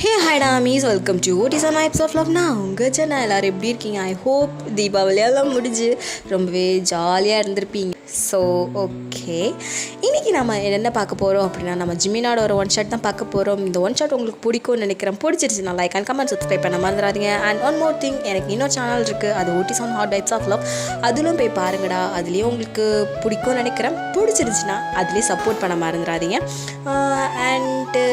Hey hi dummies, welcome to what is on vibes of love. நான் உங்கள் channel. எல்லோரும் எப்படி இருக்கீங்க? ஐ ஹோப் தீபாவளியெல்லாம் முடிஞ்சு ரொம்பவே ஜாலியாக இருந்திருப்பீங்க. ஸோ ஓகே, இன்றைக்கி நம்ம என்ன பார்க்க போகிறோம் அப்படின்னா, நம்ம ஜிமினோட ஒரு ஒன் ஷாட் தான் பார்க்க போகிறோம். இந்த ஒன் ஷாட் உங்களுக்கு பிடிக்கும்னு நினைக்கிறேன். பிடிச்சிருச்சுன்னா லைக் அண்ட் கமெண்ட் சப்ஸ்கிரைப் பண்ண மறந்துடாதீங்க. அண்ட் ஒன் மோர் திங், எனக்கு இன்னொரு சேனல் இருக்குது, அது what is on hot vibes of love. அதிலும் போய் பாருங்கடா. அதுலேயும் உங்களுக்கு பிடிக்கும்னு நினைக்கிறேன். பிடிச்சிருச்சுன்னா அதுலேயும் சப்போர்ட் பண்ண மறந்துடாதீங்க. அண்டு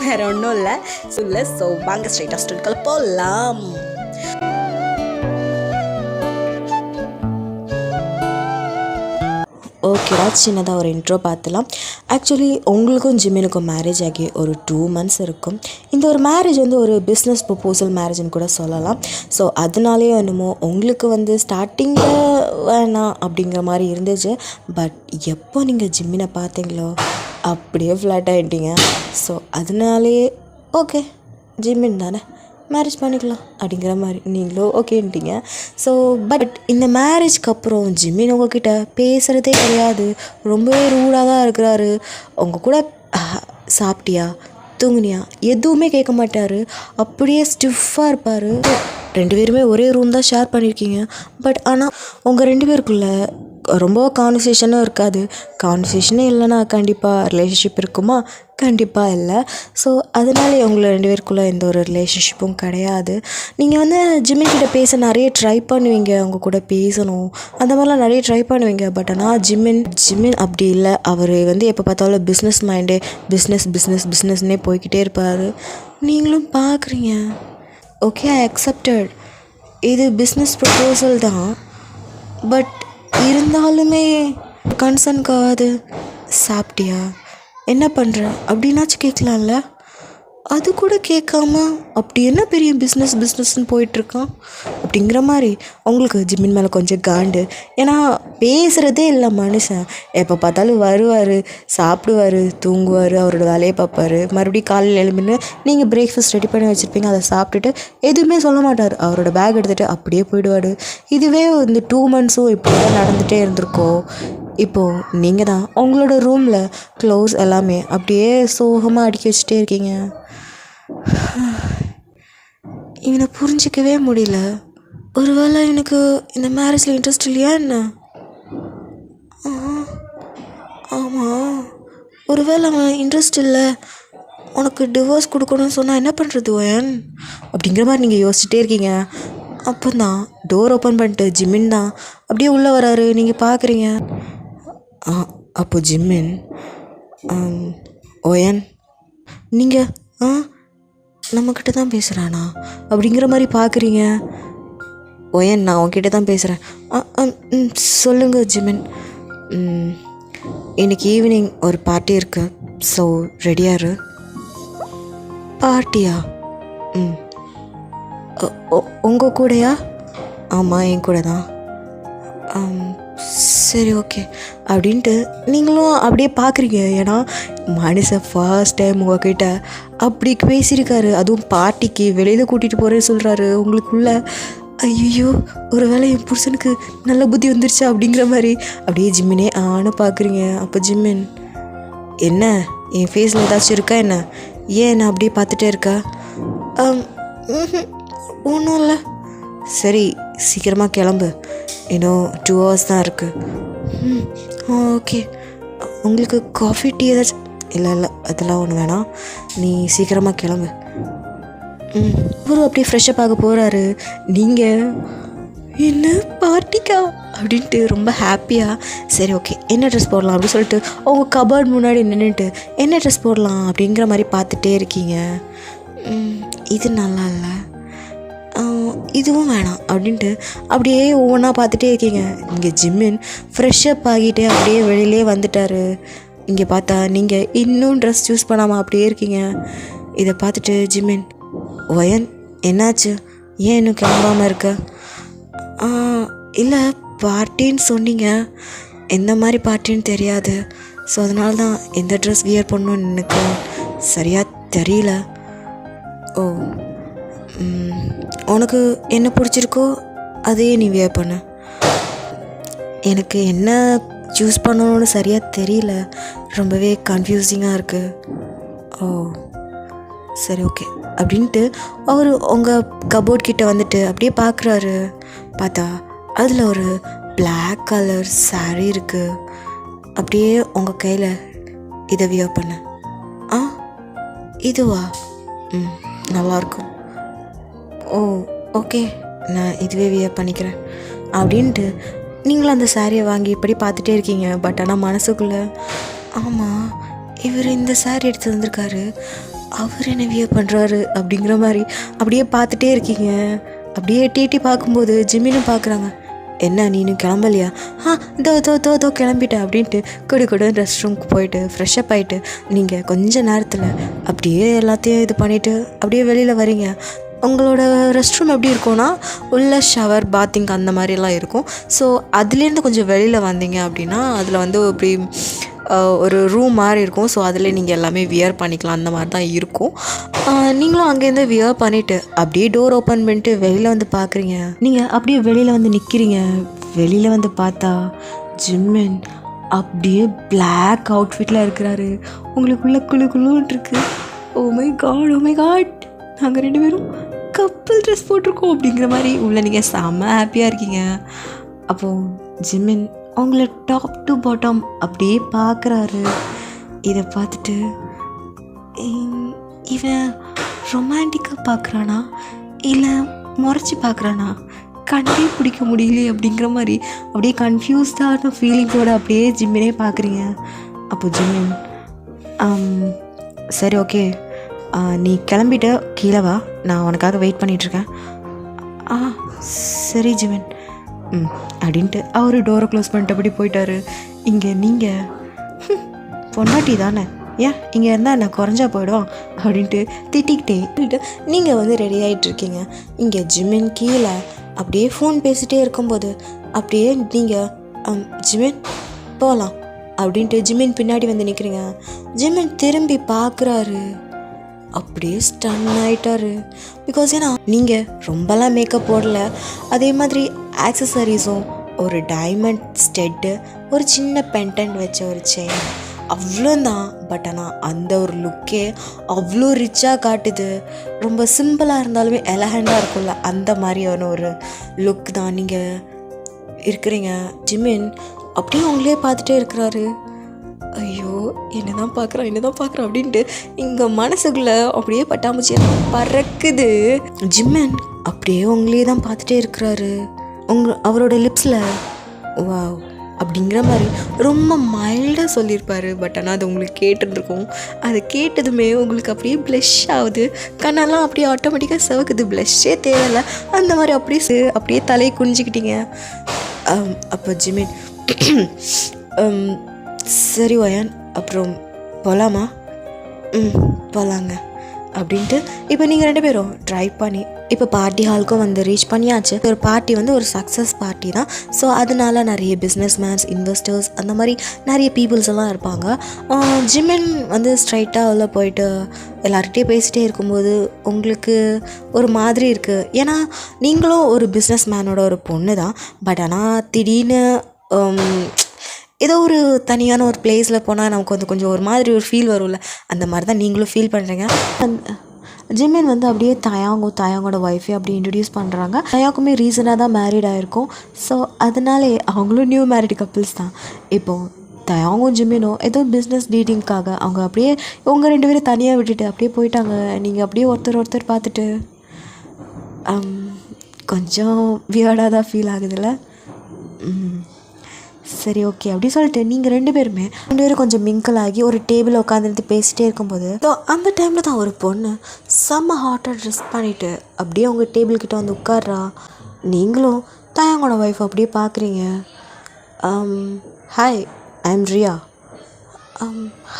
வேறு ஒன்றும் இல்லை. ஸோ வாங்க ஸ்ட்ரைட்டாக ஸ்டூடியோக்குள்ள போகலாம். ஓகேடா, சின்னதாக ஒரு இன்ட்ரோ பார்த்துலாம். ஆக்சுவலி உங்களுக்கும் ஜிமினுக்கும் மேரேஜ் ஆகி ஒரு 2 months இருக்கும். இந்த ஒரு மேரேஜ் ஒரு பிஸ்னஸ் ப்ரொப்போசல் மேரேஜ்னு கூட சொல்லலாம். ஸோ அதனாலேயே என்னமோ உங்களுக்கு ஸ்டார்டிங்கில் வேணாம் அப்படிங்கிற மாதிரி இருந்துச்சு. பட் எப்போ நீங்கள் ஜிமினை பார்த்தீங்களோ அப்படியே ஃப்ளாட் ஆகிட்டீங்க. ஸோ அதனாலேயே ஓகே, ஜிமின் தானே, மேரேஜ் பண்ணிக்கலாம் அப்படிங்கிற மாதிரி நீங்களும் ஓகேன்ட்டீங்க. ஸோ பட் இந்த மேரேஜ்க்கு அப்புறம் ஜிமின் உங்ககிட்ட பேசுகிறதே கிடையாது. ரொம்பவே ரூடாக தான் இருக்கிறாரு. உங்கள் கூட சாப்பிட்டியா, தூங்குனியா எதுவுமே கேட்க மாட்டார். அப்படியே ஸ்டிஃபாக இருப்பார். 2 பேருமே ஒரே ரூம் தான் ஷேர் பண்ணியிருக்கீங்க. பட் ஆனால் உங்கள் 2 பேருக்குள்ளே ரொம்ப கான்வர்சேஷனும் இருக்காது. கான்வர்சேஷனே இல்லைன்னா கண்டிப்பாக ரிலேஷன்ஷிப் இருக்குமா? கண்டிப்பாக இல்லை. ஸோ அதனாலே உங்களை 2 பேருக்குள்ளே எந்த ஒரு ரிலேஷன்ஷிப்பும் கிடையாது. நீங்கள் ஜிமின் கிட்ட பேச நிறைய ட்ரை பண்ணுவீங்க, அவங்க கூட பேசணும் அந்த மாதிரிலாம் நிறைய ட்ரை பண்ணுவீங்க. பட் ஆனால் ஜிமின் அப்படி இல்லை. அவர் எப்போ பார்த்தாலும் பிஸ்னஸ் மைண்டே, பிஸ்னஸ்னே போய்கிட்டே இருப்பார். நீங்களும் பார்க்குறீங்க. ஓகே, ஐ அக்செப்டட், இது பிஸ்னஸ் ப்ரொப்போசல் தான். பட் இருந்தாலுமே கன்சர்னுக்காவது சாப்பிட்டியா, என்ன பண்ணுற அப்படின்னாச்சும் கேட்கலாம்ல. அது கூட கேட்காம அப்படி என்ன பெரிய பிஸ்னஸ்ன்னு போயிட்டுருக்கான் அப்படிங்கிற மாதிரி உங்களுக்கு ஜிமின் மேலே கொஞ்சம் காண்டு. ஏன்னா பேசுகிறதே இல்லை மனுஷன். எப்போ பார்த்தாலும் வருவார், சாப்பிடுவார், தூங்குவார், அவரோட வேலையை பார்ப்பார். மறுபடியும் காலையில் எழுப்பின்னு நீங்கள் பிரேக்ஃபாஸ்ட் ரெடி பண்ணி வச்சுருப்பீங்க, அதை சாப்பிட்டுட்டு எதுவுமே சொல்ல மாட்டார். அவரோட பேக் எடுத்துகிட்டு அப்படியே போயிடுவார். இதுவே இந்த 2 months இப்படி தான் நடந்துகிட்டே இருந்திருக்கோம். இப்போது நீங்கள் தான் உங்களோட ரூமில் க்ளோஸ் எல்லாமே அப்படியே சோகமாக அடுக்கி வச்சுட்டே இருக்கீங்க. இவனை புரிஞ்சிக்கவே முடியல. ஒருவேளை எனக்கு இந்த மேரேஜில் இன்ட்ரெஸ்ட் இல்லையா என்ன? ஆமாம், ஒருவேளை அவன் இன்ட்ரெஸ்ட் இல்லை, உனக்கு டிவோர்ஸ் கொடுக்கணும்னு சொன்னால் என்ன பண்ணுறது ஓயன் அப்படிங்கிற மாதிரி நீங்கள் யோசிச்சுட்டே இருக்கீங்க. அப்போ தான் டோர் ஓப்பன் பண்ணிட்டு ஜிமின் தான் அப்படியே உள்ளே வராரு. நீங்கள் பார்க்குறீங்க. அப்போ ஜிமின், ஓயன் நீங்கள் நம்மக்கிட்ட தான் பேசுகிறானா அப்படிங்கிற மாதிரி பார்க்குறீங்க. ஓயன், நான் உன்கிட்ட தான் பேசுகிறேன். சொல்லுங்கள் ஜிமின். இன்னைக்கு ஈவினிங் ஒரு பார்ட்டி இருக்குது. ஸோ ரெடியாரு. பார்ட்டியா? உங்கள் கூடயா? ஆமாம், என் கூட தான். சரி ஓகே அப்படின்ட்டு நீங்களும் அப்படியே பார்க்குறீங்க. ஏன்னா மனுஷன் ஃபர்ஸ்ட் டைம் உங்ககிட்ட அப்படி பேசியிருக்காரு. அதுவும் பார்ட்டிக்கு வெளியில் கூட்டிகிட்டு போகிறேன்னு சொல்கிறாரு. உங்களுக்குள்ள ஐயோ, ஒரு வேளை என் புருஷனுக்கு நல்ல புத்தி வந்துருச்சா அப்படிங்கிற மாதிரி அப்படியே ஜிம்மினே பார்க்குறீங்க. அப்போ ஜிம்மின், என்ன என் ஃபேஸில் ஏதாச்சும் இருக்கா என்ன? ஏன் என்ன அப்படியே பார்த்துட்டே இருக்கா? ஒன்றும் இல்லை. சரி, சீக்கிரமாக கிளம்பு, இன்னும் 2 hours தான் இருக்குது. ஓகே, உங்களுக்கு காஃபி டீ ஏதாச்சும்? இல்லை அதெல்லாம் ஒன்று வேணாம், நீ சீக்கிரமாக கிளம்பு. இவரும் அப்படியே ஃப்ரெஷ்ஷப் ஆக போகிறாரு. நீங்கள் என்ன பார்ட்டிக்கா அப்படின்ட்டு ரொம்ப ஹாப்பியாக, சரி ஓகே என்ன ட்ரெஸ் போடலாம் அப்படின்னு சொல்லிட்டு அவங்க கபோர்ட் முன்னாடி நின்றுட்டு என்ன ட்ரெஸ் போடலாம் அப்படிங்கிற மாதிரி பார்த்துட்டே இருக்கீங்க. இது நல்லா இல்லை, இதுவும் வேணாம் அப்படின்ட்டு அப்படியே ஒவ்வொன்றா பார்த்துட்டே இருக்கீங்க. இங்கே ஜிம்மின் ஃப்ரெஷ்ஷப் ஆகிட்டே அப்படியே வெளியிலே வந்துட்டார். இங்கே பார்த்தா நீங்கள் இன்னும் ட்ரெஸ் சூஸ் பண்ணாமல் அப்படியே இருக்கீங்க. இதை பார்த்துட்டு ஜிம்மின், ஒயன் என்னாச்சு, ஏன் இன்னும் கிளம்பாமல் இருக்க? இல்லை, பார்ட்டின்னு சொன்னீங்க, எந்த மாதிரி பார்ட்டின்னு தெரியாது. ஸோ அதனால தான் எந்த ட்ரெஸ் வியர் பண்ணணும்னு எனக்கு சரியாக தெரியல. ஓ, உனக்கு என்ன பிடிச்சிருக்கோ அதையே நீ வியர் பண்ணு. எனக்கு என்ன சூஸ் பண்ணணும்னு சரியாக தெரியல, ரொம்பவே கன்ஃபியூசிங்காக இருக்குது. ஓ சரி ஓகே அப்படின்ட்டு அவர் உங்கள் கபோர்ட் கிட்ட வந்துட்டு அப்படியே பார்க்குறாரு. பார்த்தா அதில் ஒரு Black கலர் saree இருக்குது. அப்படியே உங்கள் கையில் இதை வியர் பண்ண. ஆ இதுவா? நல்லாயிருக்கும். ஓ ஓகே, நான் இதுவே வியர் பண்ணிக்கிறேன் அப்படின்ட்டு நீங்களும் அந்த சாரியை வாங்கி இப்படி பார்த்துட்டே இருக்கீங்க. பட் ஆனால் மனசுக்குள்ளே ஆமாம் இவர் இந்த சாரி எடுத்து வந்திருக்காரு, அவர் என்ன வியர் பண்ணுறாரு அப்படிங்கிற மாதிரி அப்படியே பார்த்துட்டே இருக்கீங்க. அப்படியே எட்டி பார்க்கும்போது ஜிம்மினும் பார்க்குறாங்க. என்ன நீனு கிளம்பலையா? தோ கிளம்பிட்டேன் அப்படின்ட்டு கொடு ரெஸ்ட் ரூமுக்கு போயிட்டு ஃப்ரெஷ்அப் ஆகிட்டு நீங்கள் கொஞ்ச நேரத்தில் அப்படியே எல்லாத்தையும் இது பண்ணிவிட்டு அப்படியே வெளியில் வரீங்க. உங்களோட ரெஸ்ட் ரூம் எப்படி இருக்கும்னா உள்ள ஷவர் பாத்திங் அந்த மாதிரிலாம் இருக்கும். ஸோ அதுலேருந்து கொஞ்சம் வெளியில் வந்தீங்க அப்படின்னா அதில் வந்து இப்படி ஒரு ரூம் மாதிரி இருக்கும். ஸோ அதில் நீங்கள் எல்லாமே வியர் பண்ணிக்கலாம், அந்த மாதிரி தான் இருக்கும். நீங்களும் அங்கேருந்து வியர் பண்ணிவிட்டு அப்படியே டோர் ஓப்பன் பண்ணிட்டு வெளியில் வந்து பார்க்குறீங்க. நீங்கள் அப்படியே வெளியில் வந்து நிற்கிறீங்க. வெளியில் வந்து பார்த்தா ஜிம்மின் அப்படியே பிளாக் அவுட்ஃபிட்டில் இருக்கிறாரு. உங்களுக்குள்ளே குழுன்னு இருக்கு. ஓ மை காட் நாங்கள் 2 பேரும் கப்பல் ட்ரெஸ் போட்டிருக்கோம் அப்படிங்கிற மாதிரி உள்ள நீங்கள் செம்ம ஹாப்பியாக இருக்கீங்க. அப்போது ஜிம்மின் அவங்கள டாப் டு பாட்டம் அப்படியே பார்க்குறாரு. இதை பார்த்துட்டு இவன் ரொமான்டிக்காக பார்க்குறானா இல்லை முறைச்சி பார்க்குறானா கண்டே பிடிக்க முடியலையே அப்படிங்கிற மாதிரி அப்படியே கன்ஃபியூஸ்டான ஃபீலிங்கோடு அப்படியே ஜிம்மினே பார்க்குறீங்க. அப்போ ஜிம்மின் சரி ஓகே, நீ கிளம்பிட்டு கீழே வா, நான் உனக்காக வெயிட் பண்ணிகிட்ருக்கேன். சரி ஜிம்மின் அப்படின்ட்டு அவர் டோரை க்ளோஸ் பண்ணிட்டு அப்படி போயிட்டாரு. இங்கே நீங்கள் பொண்டாட்டி தானே, ஏன் இங்கே இருந்தால் என்ன குறைஞ்சா போயிடும் அப்படின்ட்டு திட்டிக்கிட்டே நீங்கள் வந்து ரெடி ஆகிட்டுருக்கீங்க. இங்கே ஜிம்மின் கீழே அப்படியே ஃபோன் பேசிகிட்டே இருக்கும்போது அப்படியே நீங்கள் ஜிம்மின் போகலாம் அப்படின்ட்டு ஜிம்மின் பின்னாடி வந்து நிற்கிறீங்க. ஜிம்மின் திரும்பி பார்க்குறாரு. அப்படியே ஸ்டன் ஆகிட்டாரு. பிகாஸ் ஏன்னா நீங்கள் ரொம்பலாம் மேக்கப் போடல, அதே மாதிரி ஆக்சசரிஸும் ஒரு டைமண்ட் ஸ்டெட்டு, ஒரு சின்ன பென்டன்ட் வச்ச ஒரு செயின், அவ்வளோதான். பட் ஆனால் அந்த ஒரு லுக்கே அவ்வளோ ரிச்சாக காட்டுது. ரொம்ப சிம்பிளாக இருந்தாலுமே எலகண்டாக இருக்கும்ல, அந்த மாதிரியான ஒரு லுக் தான் நீங்கள் இருக்கிறீங்க. ஜிம்மின் அப்படியே அவங்களே பார்த்துட்டே இருக்கிறாரு. ஐயோ என்ன தான் பார்க்குறான் அப்படின்ட்டு இங்கே மனசுக்குள்ளே அப்படியே பட்டாம்பூச்சியெல்லாம் பறக்குது. ஜிம்மின் அப்படியே உங்களே தான் பார்த்துட்டே இருக்கிறாரு. அவரோட லிப்ஸில் வாவ் அப்படிங்கிற மாதிரி ரொம்ப மைல்டாக சொல்லியிருப்பார். பட் ஆனால் அது உங்களுக்கு கேட்டுருந்துருக்கும். அது கேட்டதுமே உங்களுக்கு அப்படியே ப்ளஷ் ஆகுது. கண்ணெல்லாம் அப்படியே ஆட்டோமேட்டிக்காக சிவக்குது. ப்ளஷ்ஷே தேவையில்லை, அந்த மாதிரி அப்படியே தலையை குனிஞ்சிக்கிட்டீங்க. அப்போ ஜிம்மின் சரி ஒயன் அப்புறம் போகலாமா? போகலாங்க அப்படின்ட்டு இப்போ நீங்கள் 2 பேரும் ட்ரைவ் பண்ணி இப்போ பார்ட்டி ஹாலுக்கும் வந்து ரீச் பண்ணியாச்சு. ஒரு பார்ட்டி வந்து ஒரு சக்ஸஸ் பார்ட்டி தான். ஸோ அதனால நிறைய பிஸ்னஸ் மேன்ஸ், இன்வெஸ்டர்ஸ், அந்த மாதிரி நிறைய பீப்புள்ஸ் எல்லாம் இருப்பாங்க. ஜிம்மின் வந்து ஸ்ட்ரைட்டாக உள்ள போயிட்டு எல்லார்கிட்டையும் பேசிகிட்டே இருக்கும்போது உங்களுக்கு ஒரு மாதிரி இருக்குது. ஏன்னா நீங்களும் ஒரு பிஸ்னஸ் மேனோட ஒரு பொண்ணு தான். பட் ஆனால் திடீர்னு ஏதோ ஒரு தனியான ஒரு பிளேஸில் போனால் நமக்கு வந்து கொஞ்சம் ஒரு மாதிரி ஒரு ஃபீல் வரும்ல, அந்த மாதிரி தான் நீங்களும் ஃபீல் பண்ணுறீங்க. ஜிம்மின் வந்து அப்படியே தயாங்கோட ஒய்ஃபை அப்படியே இன்ட்ரடியூஸ் பண்ணுறாங்க. தயாங்குமே ரீசனாக தான் மேரிட் ஆகிருக்கும். ஸோ அதனாலே அவங்களும் நியூ மேரிட் கப்புள்ஸ் தான். இப்போது தயாங்கும் ஜிம்மினும் ஏதோ பிஸ்னஸ் டீட்டிங்காக அவங்க அப்படியே இவங்க 2 பேரும் தனியாக விட்டுட்டு அப்படியே போயிட்டாங்க. நீங்கள் அப்படியே ஒருத்தர் பார்த்துட்டு கொஞ்சம் வியர்டாக தான் ஃபீல் ஆகுதுல்ல. சரி ஓகே அப்படி சொல்லிட்டு நீங்கள் 2 பேரும் கொஞ்சம் மிங்கிள் ஆகி ஒரு டேபிள் உட்காந்துருந்து பேசிகிட்டே இருக்கும்போது அந்த டைமில் தான் ஒரு பொண்ணு செம்ம ஹாட்டாக ட்ரெஸ் பண்ணிவிட்டு அப்படியே உங்கள் டேபிள்கிட்ட வந்து உட்கார்றா. நீங்களும் தயாங்கோட ஒய்ஃப் அப்படியே பார்க்குறீங்க. Hi, I am Riya.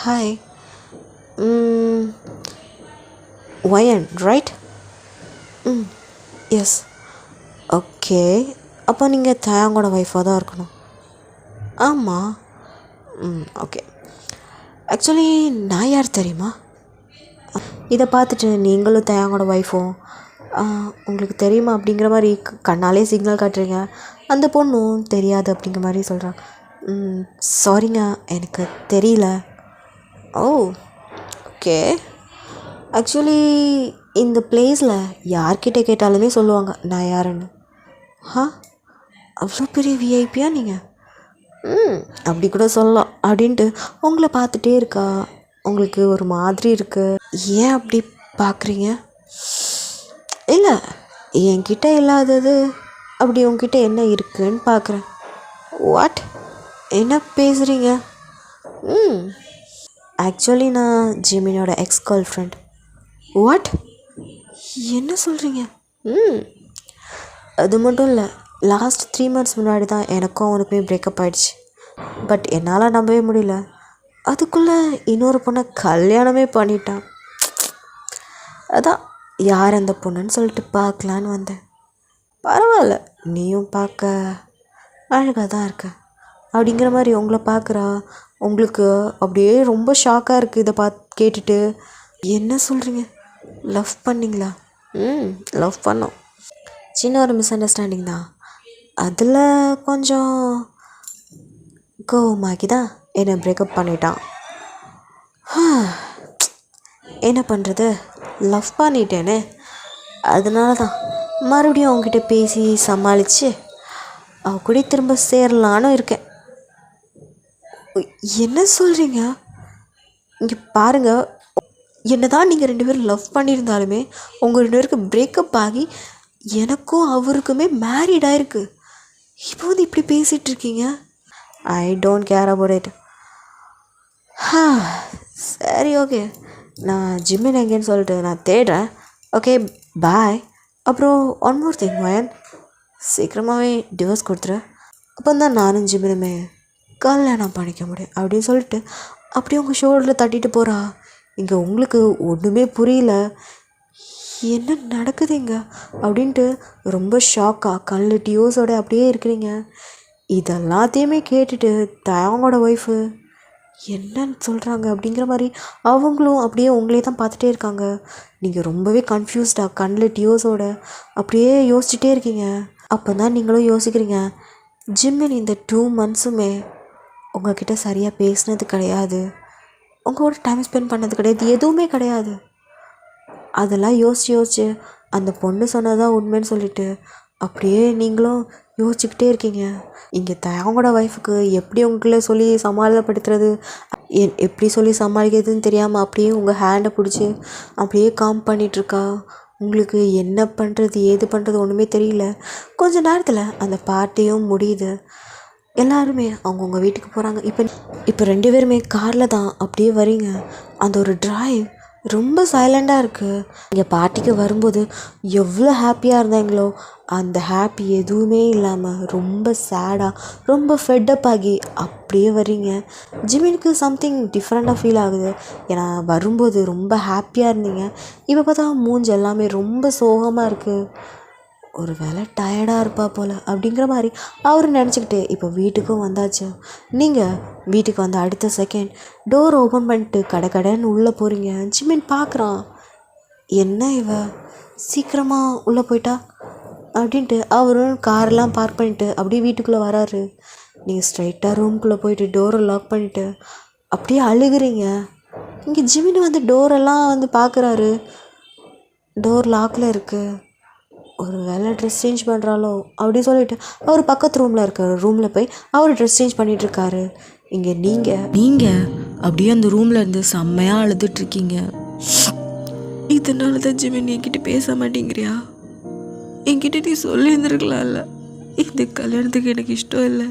Hi, ஒயன் ரைட்? எஸ். ஓகே, அப்போ நீங்கள் தயாங்கோட ஒய்ஃபாக தான் இருக்கணும். ஆமாம். ஓகே, ஆக்சுவலி நான் யார் தெரியுமா? இதை பார்த்துட்டு நீங்களும் தயாங்கோட ஒய்ஃபும் உங்களுக்கு தெரியுமா அப்படிங்கிற மாதிரி கண்ணாலே சிக்னல் காட்டுறீங்க. அந்த பொண்ணும் தெரியாது அப்படிங்கிற மாதிரி சொல்கிறாங்க. சாரிங்க, எனக்கு தெரியல. ஓ ஓகே. ஆக்சுவலி இந்த பிளேஸில் யார்கிட்ட கேட்டாலுமே சொல்லுவாங்க நான் யாருன்னு. அவ்வளோ பெரிய விஐபியா நீங்கள்? அப்படி கூட சொல்லலாம். அப்படின்ட்டு உங்களை பார்த்துட்டே இருக்கா, உங்களுக்கு ஒரு மாதிரி இருக்கு. ஏன் அப்படி பார்க்குறீங்க? இல்லை, என்கிட்ட இல்லாதது அப்படி உங்ககிட்ட என்ன இருக்குன்னு பார்க்குறேன். வாட்? என்ன பேசுகிறீங்க? ஆக்சுவலி நான் ஜிமினோட எக்ஸ் கேர்ள் ஃப்ரெண்ட். வாட்? என்ன சொல்கிறீங்க? அது மட்டும் இல்லை, லாஸ்ட் 3 months முன்னாடி தான் எனக்கும் அவனுக்குமே பிரேக்கப் ஆகிடுச்சு. பட் என்னால் நம்பவே முடியல, அதுக்குள்ளே இன்னொரு பொண்ணை கல்யாணமே பண்ணிட்டான். அதான் யார் அந்த பொண்ணுன்னு சொல்லிட்டு பார்க்கலான்னு வந்தேன். பரவாயில்ல, நீயும் பார்க்க அழகாக தான் இருக்க அப்படிங்கிற மாதிரி உங்களை பார்க்குறா. உங்களுக்கு அப்படியே ரொம்ப ஷாக்காக இருக்குது இதை கேட்டுட்டு. என்ன சொல்கிறீங்க? லவ் பண்ணிங்களா? லவ் பண்ணோம். சின்ன ஒரு மிஸ் அண்டர்ஸ்டாண்டிங் தான், அதில் கொஞ்சம் கோவமாக்கி தான் என்னை பிரேக்கப் பண்ணிட்டான். என்ன பண்ணுறது, லவ் பண்ணிட்டேனே, அதனால தான் மறுபடியும் அவங்ககிட்ட பேசி சமாளித்து அவ கூட திரும்ப சேரலான்னு இருக்கேன். என்ன சொல்கிறீங்க? இங்கே பாருங்கள், என்ன தான் நீங்கள் 2 பேரும் லவ் பண்ணியிருந்தாலுமே உங்கள் 2 பேருக்கு பிரேக்கப் ஆகி எனக்கும் அவருக்குமே மேரீட் ஆகிருக்கு. இப்போ வந்து இப்படி பேசிகிட்டு இருக்கீங்க. I don't care about it. சரி, ஓகே, நான் ஜிம்மின் எங்கேன்னு சொல்லிட்டு நான் தேடுறேன். ஓகே, பாய். அப்புறம் ஒன் மோர் திங் வயன், சீக்கிரமாகவே டிவோர்ஸ் கொடுத்துரு. அப்போ தான் நானும் ஜிம்மினுமே கல்யாணம் பண்ணிக்க முடியும் அப்படின்னு சொல்லிட்டு அப்படியே உங்கள் ஷோல்டரில் தட்டிட்டு போகிறா. இங்கே உங்களுக்கு ஒன்றுமே புரியல, என்ன நடக்குதுங்க அப்படின்ட்டு ரொம்ப ஷாக்காக கண்ணில் டியோஸோட அப்படியே இருக்கிறீங்க. இதெல்லாத்தையுமே கேட்டுட்டு அவங்களோட ஒய்ஃபு என்னன்னு சொல்கிறாங்க அப்படிங்கிற மாதிரி அவங்களும் அப்படியே உங்களே தான் பார்த்துட்டே இருக்காங்க. நீங்கள் ரொம்பவே கன்ஃபியூஸ்டாக கண்ணில் டியோஸோட அப்படியே யோசிச்சுட்டே இருக்கீங்க. அப்போ தான் நீங்களும் யோசிக்கிறீங்க, ஜிம்மின் இந்த 2 monthsமே உங்கள்கிட்ட சரியாக பேசினது கிடையாது, உங்களோட டைம் ஸ்பெண்ட் பண்ணது கிடையாது, எதுவுமே கிடையாது. அதெல்லாம் யோசிச்சு அந்த பொண்ணு சொன்னதான் உண்மைன்னு சொல்லிட்டு அப்படியே நீங்களும் யோசிச்சுக்கிட்டே இருக்கீங்க. இங்கே அவங்களோட ஒய்ஃபுக்கு எப்படி உங்களை சொல்லி சமாளிப்படுத்துறது, எப்படி சொல்லி சமாளிக்கிறதுன்னு தெரியாமல் அப்படியே உங்கள் ஹேண்டை பிடிச்சி அப்படியே காம் பண்ணிகிட்ருக்கா. உங்களுக்கு என்ன பண்ணுறது ஏது பண்ணுறது ஒன்றுமே தெரியல. கொஞ்ச நேரத்தில் அந்த பார்ட்டியும் முடியுது. எல்லாருமே அவங்கவுங்க வீட்டுக்கு போகிறாங்க. இப்போ 2 பேருமே காரில் தான் அப்படியே வரீங்க. அந்த ஒரு டிரைவ் ரொம்ப சைலண்டாக இருக்குது. இங்கே பார்ட்டிக்கு வரும்போது எவ்வளோ ஹாப்பியாக இருந்தாங்களோ அந்த ஹாப்பி எதுவுமே இல்லாமல் ரொம்ப சேடாக ரொம்ப ஃபெட்டப் ஆகி அப்படியே வரீங்க. ஜிமினுக்கு சம்திங் டிஃப்ரெண்ட்டாக ஃபீல் ஆகுது. ஏன்னா வரும்போது ரொம்ப ஹாப்பியாக இருந்தீங்க, இப்போ பார்த்தா மூஞ்சி எல்லாமே ரொம்ப சோகமாக இருக்குது. ஒரு வேளை டயர்டாக இருப்பா போல் அப்படிங்கிற மாதிரி அவர் நினச்சிக்கிட்டு இப்போ வீட்டுக்கும் வந்தாச்சு. நீங்கள் வீட்டுக்கு வந்த அடுத்த செகண்ட் டோர் ஓப்பன் பண்ணிட்டு கடைன்னு உள்ளே போகிறீங்க. ஜிமின் பார்க்குறான், என்ன இவ சீக்கிரமாக உள்ளே போயிட்டா அப்படின்ட்டு அவரும் காரெல்லாம் பார்க் பண்ணிவிட்டு அப்படியே வீட்டுக்குள்ளே வராரு. நீங்கள் ஸ்ட்ரைட்டாக ரூம்குள்ளே போயிட்டு டோரை லாக் பண்ணிவிட்டு அப்படியே அழுகுறீங்க. இங்கே ஜிமின் வந்து டோரெல்லாம் வந்து பார்க்குறாரு, டோர் லாக்கில் இருக்குது. ஒரு வேளை ட்ரெஸ் சேஞ்ச் பண்ணுறாலோ அப்படி சொல்லிட்டு அவர் பக்கத்து ரூமில் இருக்கார். ரூமில் போய் அவர் ட்ரெஸ் சேஞ்ச் பண்ணிகிட்ருக்காரு. இங்கே நீங்கள் அப்படியே அந்த ரூமில் இருந்து செம்மையாக அழுதுட்ருக்கீங்க. இதனால தான் ஜிமின் என்கிட்ட பேச மாட்டேங்கிறியா? என்கிட்ட நீ சொல்லியிருந்துருக்கலாம்ல, இந்த கல்யாணத்துக்கு எனக்கு இஷ்டம் இல்லை,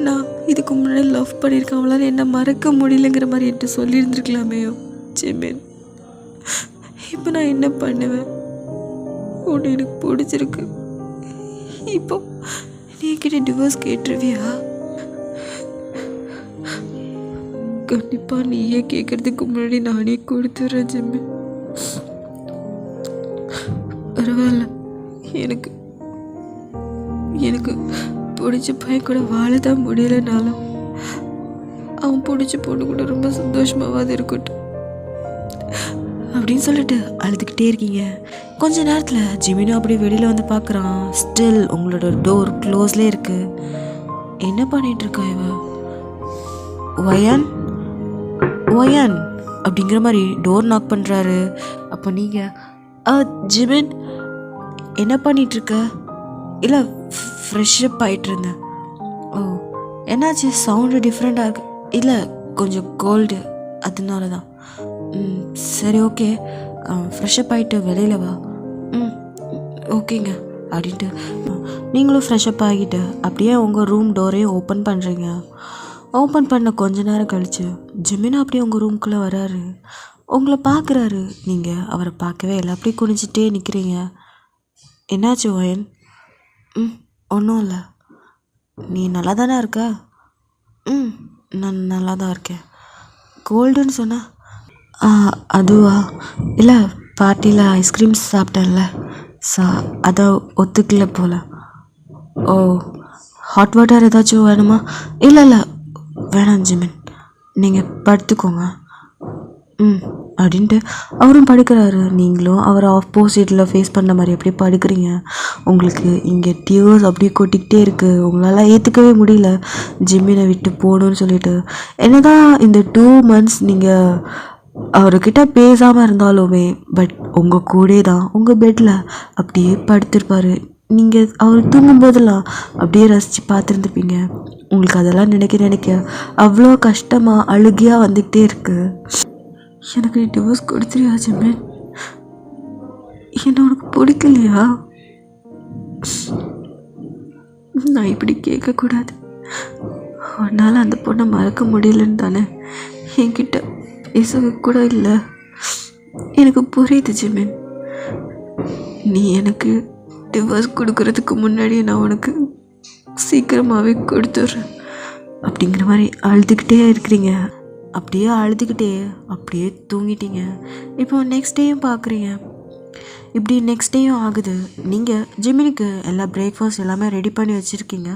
நான் இதுக்கு முன்னாடி லவ் பண்ணியிருக்கேன், அவளால் என்ன மறக்க முடியலங்கிற மாதிரி என்கிட்ட சொல்லியிருந்துருக்கலாமே ஜிமின். இப்போ நான் என்ன பண்ணுவேன்? உன்னை எனக்கு பிடிச்சிருக்கு, இப்போ நீ என்கிட்ட டிவோர்ஸ் கேட்டுருவியா? கண்டிப்பாக நீயே கேட்கறதுக்கு முன்னாடி நானே கொடுத்துட்றேன் ஜிம்மி. பரவாயில்ல, எனக்கு எனக்கு பிடிச்ச பையன் கூட வாழதான் முடியலைனாலும் அவன் பிடிச்ச பொண்ணு கூட ரொம்ப சந்தோஷமாவது இருக்கட்டும் அப்படின்னு சொல்லிட்டு அழுதுகிட்டே இருக்கீங்க. கொஞ்ச நேரத்தில் ஜிமினும் அப்படியே வெளியில் வந்து பார்க்குறான். ஸ்டில் உங்களோட டோர் க்ளோஸ்லேயே இருக்குது. என்ன பண்ணிகிட்ருக்கா இவ? ஒயன் அப்படிங்கிற மாதிரி டோர் நாக் பண்ணுறாரு. அப்போ நீங்கள் ஜிமின் என்ன பண்ணிகிட்ருக்க? இல்லை ஃப்ரெஷ்ஷப் ஆகிட்டு இருந்தேன். ஓ என்னாச்சு சவுண்டு டிஃப்ரெண்ட்டாக இருக்கு? இல்லை கொஞ்சம் கோல்டு அதனால தான். சரி ஓகே, ஃப்ரெஷ்ஷப் ஆகிட்டு வெளியில் வா. ஓகேங்க அப்படின்ட்டு நீங்களும் ஃப்ரெஷ்ஷப் ஆகிட்டு அப்படியே உங்கள் ரூம் டோரையும் ஓப்பன் பண்ணுறீங்க. ஓப்பன் பண்ண கொஞ்ச நேரம் கழிச்சு ஜிமின் அப்படியே உங்கள் ரூம்குள்ளே வராரு. உங்களை பார்க்குறாரு. நீங்கள் அவரை பார்க்கவே இல்லை, அப்படியே குனிஞ்சிட்டே நிற்கிறீங்க. என்னாச்சு ஒயன்? ஒன்றும் இல்லை. நீ நல்லா தானே இருக்க? நான் நல்லா தான் இருக்கேன். கோல்டுன்னு சொன்ன? அதுவா? இல்லை பார்ட்டியில் ஐஸ்கிரீம்ஸ் சாப்பிட்டேன்ல, அதை ஒத்துக்கல போல். ஓ ஹாட் வாட்டர் ஏதாச்சும் வேணுமா? இல்லை வேணாம் ஜிமின், நீங்கள் படுத்துக்கோங்க. அப்படின்ட்டு அவரும் படுக்கிறாரு. நீங்களும் அவரை ஆப்போசிட்டில் ஃபேஸ் பண்ண மாதிரி அப்படியே படுக்கிறீங்க. உங்களுக்கு இங்கே டியர்ஸ் அப்படியே கொட்டிக்கிட்டே இருக்குது. உங்களால் ஏற்றுக்கவே முடியல ஜிம்மினை விட்டு போகணுன்னு சொல்லிட்டு. என்னதான் இந்த 2 months நீங்கள் அவர்கிட்ட பேசாமல் இருந்தாலுமே பட் உங்கள் கூட தான் உங்கள் பெட்டில் அப்படியே படுத்திருப்பார். நீங்கள் அவர் தூங்கும்போதெல்லாம் அப்படியே ரசித்து பார்த்துருந்துப்பீங்க. உங்களுக்கு அதெல்லாம் நினைக்க அவ்வளோ கஷ்டமாக அழுகையாக வந்துக்கிட்டே இருக்குது. எனக்கு டிவோர்ஸ் கொடுத்துறியா ஜிமின்? என்ன உனக்கு பிடிக்கலையா? நான் இப்படி கேட்கக்கூடாது. உன்னால் அந்த பொண்ணை மறக்க முடியலன்னு தானே என்கிட்ட பேச கூட இல்லை. எனக்கு புரியுது ஜிமின். நீ எனக்கு டிவோர்ஸ் கொடுக்கறதுக்கு முன்னாடியே நான் உனக்கு சீக்கிரமாகவே கொடுத்துட்றேன் அப்படிங்கிற மாதிரி அழுதுகிட்டே இருக்கிறீங்க. அப்படியே அழுதுகிட்டே அப்படியே தூங்கிட்டீங்க. இப்போ நெக்ஸ்ட் டேயும் பார்க்குறீங்க. இப்படி நெக்ஸ்ட் டேயும் ஆகுது. நீங்கள் ஜிமினுக்கு எல்லா பிரேக்ஃபாஸ்ட் எல்லாமே ரெடி பண்ணி வச்சுருக்கீங்க.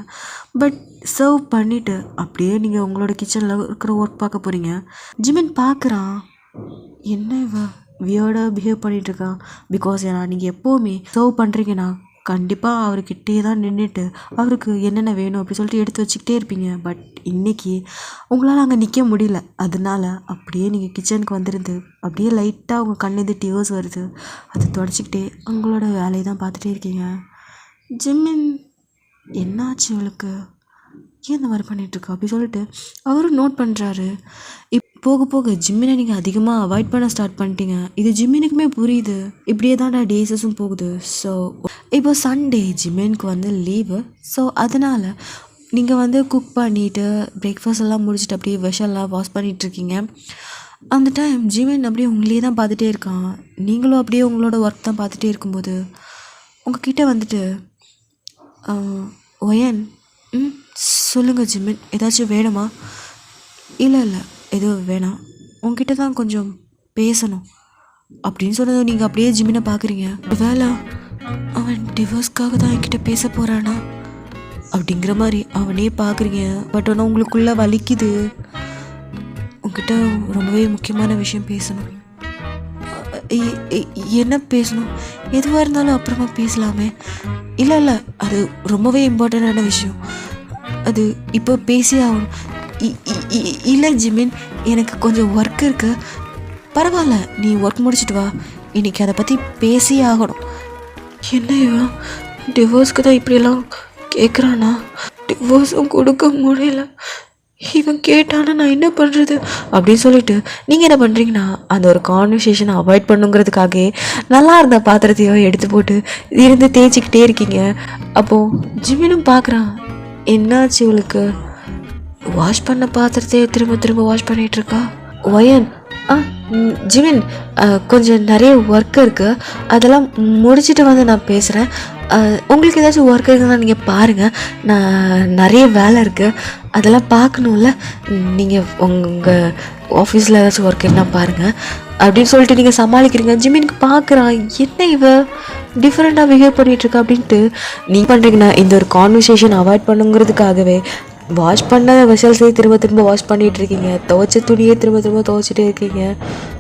பட் சர்வ் பண்ணிவிட்டு அப்படியே நீங்கள் உங்களோட கிச்சனில் இருக்கிற ஒர்க் பார்க்க போகிறீங்க. ஜிமின் பார்க்குறான், என்ன இவ வியர்டாக பிஹேவ் பண்ணிகிட்ருக்கான். பிகாஸ் ஏன்னா நீங்கள் எப்போவுமே சர்வ் பண்ணுறீங்கன்னா கண்டிப்பாக அவர்கிட்டே தான் நின்றுட்டு அவருக்கு என்னென்ன வேணும் அப்படி சொல்லிட்டு எடுத்து வச்சுக்கிட்டே இருப்பீங்க. பட் இன்றைக்கி உங்களால் அங்கே நிற்க முடியல. அதனால அப்படியே நீங்கள் கிச்சனுக்கு வந்துருந்து அப்படியே லைட்டாக உங்கள் கண்ணுது டியர்ஸ் வருது. அதை தொடச்சிக்கிட்டே உங்களோட வேலையை தான் பார்த்துட்டே இருக்கீங்க. ஜிமின் என்னாச்சு இவளுக்கு, ஏன் இந்த மாதிரி பண்ணிகிட்ருக்கா அப்படி சொல்லிட்டு அவரும் நோட் பண்ணுறாரு. போக போக ஜிம்மினை நீங்கள் அதிகமாக அவாய்ட் பண்ண ஸ்டார்ட் பண்ணிட்டீங்க. இது ஜிம்மினுக்குமே புரியுது. இப்படியே தான்டா டேஸஸும் போகுது. ஸோ இப்போ சண்டே ஜிம்மினுக்கு வந்து லீவு. ஸோ அதனால் நீங்கள் குக் பண்ணிவிட்டு பிரேக்ஃபாஸ்ட் எல்லாம் முடிச்சுட்டு அப்படியே விஷெல்லாம் வாஷ் பண்ணிகிட்ருக்கீங்க. அந்த டைம் ஜிமின் அப்படியே உங்களையே தான் பார்த்துட்டே இருக்கான். நீங்களும் அப்படியே உங்களோட ஒர்க் தான் பார்த்துட்டே இருக்கும்போது உங்ககிட்ட ஒயன் சொல்லுங்கள் ஜிமின், ஏதாச்சும் வேணுமா? இல்லை எதுவும் வேணாம், உங்ககிட்ட தான் கொஞ்சம் பேசணும் அப்படின்னு சொன்னதும் நீங்கள் அப்படியே ஜிமினை பார்க்குறீங்க. வேலை அவன் டிவோர்ஸ்க்காக தான் என்கிட்ட பேச போகிறானா அப்படிங்கிற மாதிரி அவனே பார்க்குறீங்க. பட் ஆனால் உங்களுக்குள்ளே வலிக்குது. உங்ககிட்ட ரொம்பவே முக்கியமான விஷயம் பேசணும். என்ன பேசணும்? எதுவாக இருந்தாலும் அப்புறமா பேசலாமே. இல்லை அது ரொம்பவே இம்பார்ட்டண்டான விஷயம், அது இப்போ பேசி ஆகணும். இல்லை ஜிமின், எனக்கு கொஞ்சம் ஒர்க் இருக்குது. பரவாயில்ல, நீ ஒர்க் முடிச்சிட்டு வா, இன்றைக்கி அதை பற்றி பேசியே ஆகணும். என்ன இவன் டிவோர்ஸ்க்கு தான் இப்படியெல்லாம் கேட்குறானா? டிவோர்ஸும் கொடுக்க முடியல, இவன் கேட்டானா நான் என்ன பண்ணுறது அப்படின்னு சொல்லிட்டு நீங்கள் என்ன பண்ணுறீங்கன்னா அந்த ஒரு கான்வர்சேஷனை அவாய்ட் பண்ணுங்கிறதுக்காகவே நல்லா இருந்த பாத்திரத்தையோ எடுத்து போட்டு இருந்து தேய்ச்சிக்கிட்டே இருக்கீங்க. அப்போது ஜிமினும் பார்க்குறான், என்னாச்சு இவளுக்கு? வாஷ் பண்ண பாத்திரத்தையே திரும்ப வாஷ் பண்ணிகிட்ருக்கா. ஒயன் ஜிமின், கொஞ்சம் நிறைய ஒர்க் இருக்குது, அதெல்லாம் முடிச்சுட்டு வந்து நான் பேசுகிறேன். உங்களுக்கு ஏதாச்சும் ஒர்க் இருக்குதுன்னா நீங்கள் பாருங்கள், நான் நிறைய வேலை இருக்குது அதெல்லாம் பார்க்கணும்ல. நீங்கள் உங்கள் ஆஃபீஸில் ஏதாச்சும் ஒர்க் என்ன பாருங்கள் அப்படின்னு சொல்லிட்டு நீங்கள் சமாளிக்கிறீங்க. ஜிமினுக்கு பார்க்குறான், என்ன இவ டிஃப்ரெண்ட்டாக பிஹேவ் பண்ணிகிட்ருக்கா அப்படின்ட்டு. நீங்கள் பண்ணுறீங்கன்னா இந்த ஒரு கான்வர்சேஷன் அவாய்ட் பண்ணுங்கிறதுக்காகவே வாஷ் பண்ண வெசல்ஸே திரும்ப வாஷ் பண்ணிகிட்ருக்கீங்க. துவைச்ச துணியே திரும்ப துவைச்சிட்டே இருக்கீங்க.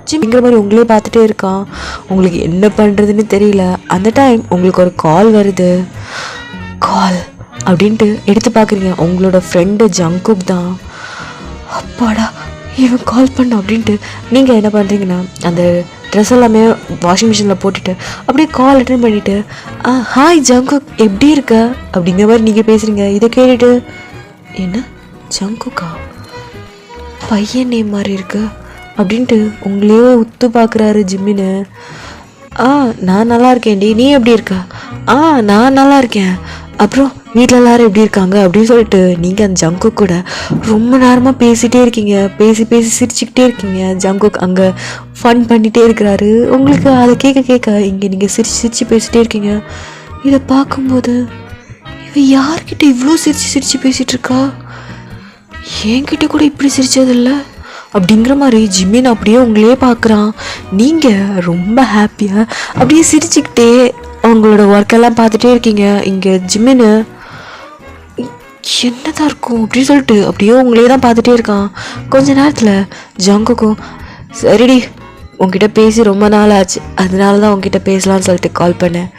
ஜிம்ங்கிற மாதிரி உங்களே பார்த்துட்டே இருக்கான். உங்களுக்கு என்ன பண்ணுறதுன்னு தெரியல. அந்த டைம் உங்களுக்கு ஒரு கால் வருது. கால் அப்படின்ட்டு எடுத்து பார்க்குறீங்க. உங்களோட ஃப்ரெண்டு ஜங்குக் தான். அப்பாடா, இவன் கால் பண்ண அப்படின்ட்டு நீங்கள் என்ன பண்ணுறீங்கன்னா அந்த ட்ரெஸ் எல்லாமே வாஷிங் மிஷினில் போட்டுட்டு அப்படியே கால் அட்டன் பண்ணிவிட்டு ஹாய் ஜங்குக் எப்படி இருக்க அப்படிங்கிற மாதிரி நீங்கள் பேசுகிறீங்க. இதை கேட்டுட்டு என்ன ஜங்குக்கா பையன் நேம் மாதிரி இருக்கு அப்படின்ட்டு உங்களையே உத்து பார்க்குறாரு ஜிம்மின்னு. நான் நல்லா இருக்கேன்டி, நீ எப்படி இருக்க? நான் நல்லா இருக்கேன். அப்புறம் வீட்டில் எல்லோரும் எப்படி இருக்காங்க அப்படின்னு சொல்லிட்டு நீங்கள் அந்த ஜங்குக் கூட ரொம்ப நேரமாக பேசிகிட்டே இருக்கீங்க. பேசி சிரிச்சுக்கிட்டே இருக்கீங்க. ஜங்குக் அங்கே ஃபன் பண்ணிகிட்டே இருக்கிறாரு. உங்களுக்கு அதை கேட்க இங்கே நீங்கள் சிரிச்சு பேசிகிட்டே இருக்கீங்க. இதை பார்க்கும்போது இவ யார்கிட்ட இவ்வளோ சிரிச்சு பேசிகிட்டு இருக்கா, என்கிட்ட கூட இப்படி சிரிச்சதில்லை அப்படிங்கிற மாதிரி ஜிம்மின் அப்படியே உங்களையே பார்க்குறான். நீங்கள் ரொம்ப ஹாப்பியாக அப்படியே சிரிச்சுக்கிட்டே அவங்களோட ஒர்க்கெல்லாம் பார்த்துட்டே இருக்கீங்க. இங்கே ஜிம்மின்னு என்னதான் இருக்கும் அப்படின்னு சொல்லிட்டு அப்படியே உங்களே தான் பார்த்துட்டே இருக்கான். கொஞ்ச நேரத்தில் ஜங்குக்கும் சரிடி உங்ககிட்ட பேசி ரொம்ப நாள் ஆச்சு, அதனால தான் உங்ககிட்ட பேசலான்னு சொல்லிட்டு கால் பண்ணேன்.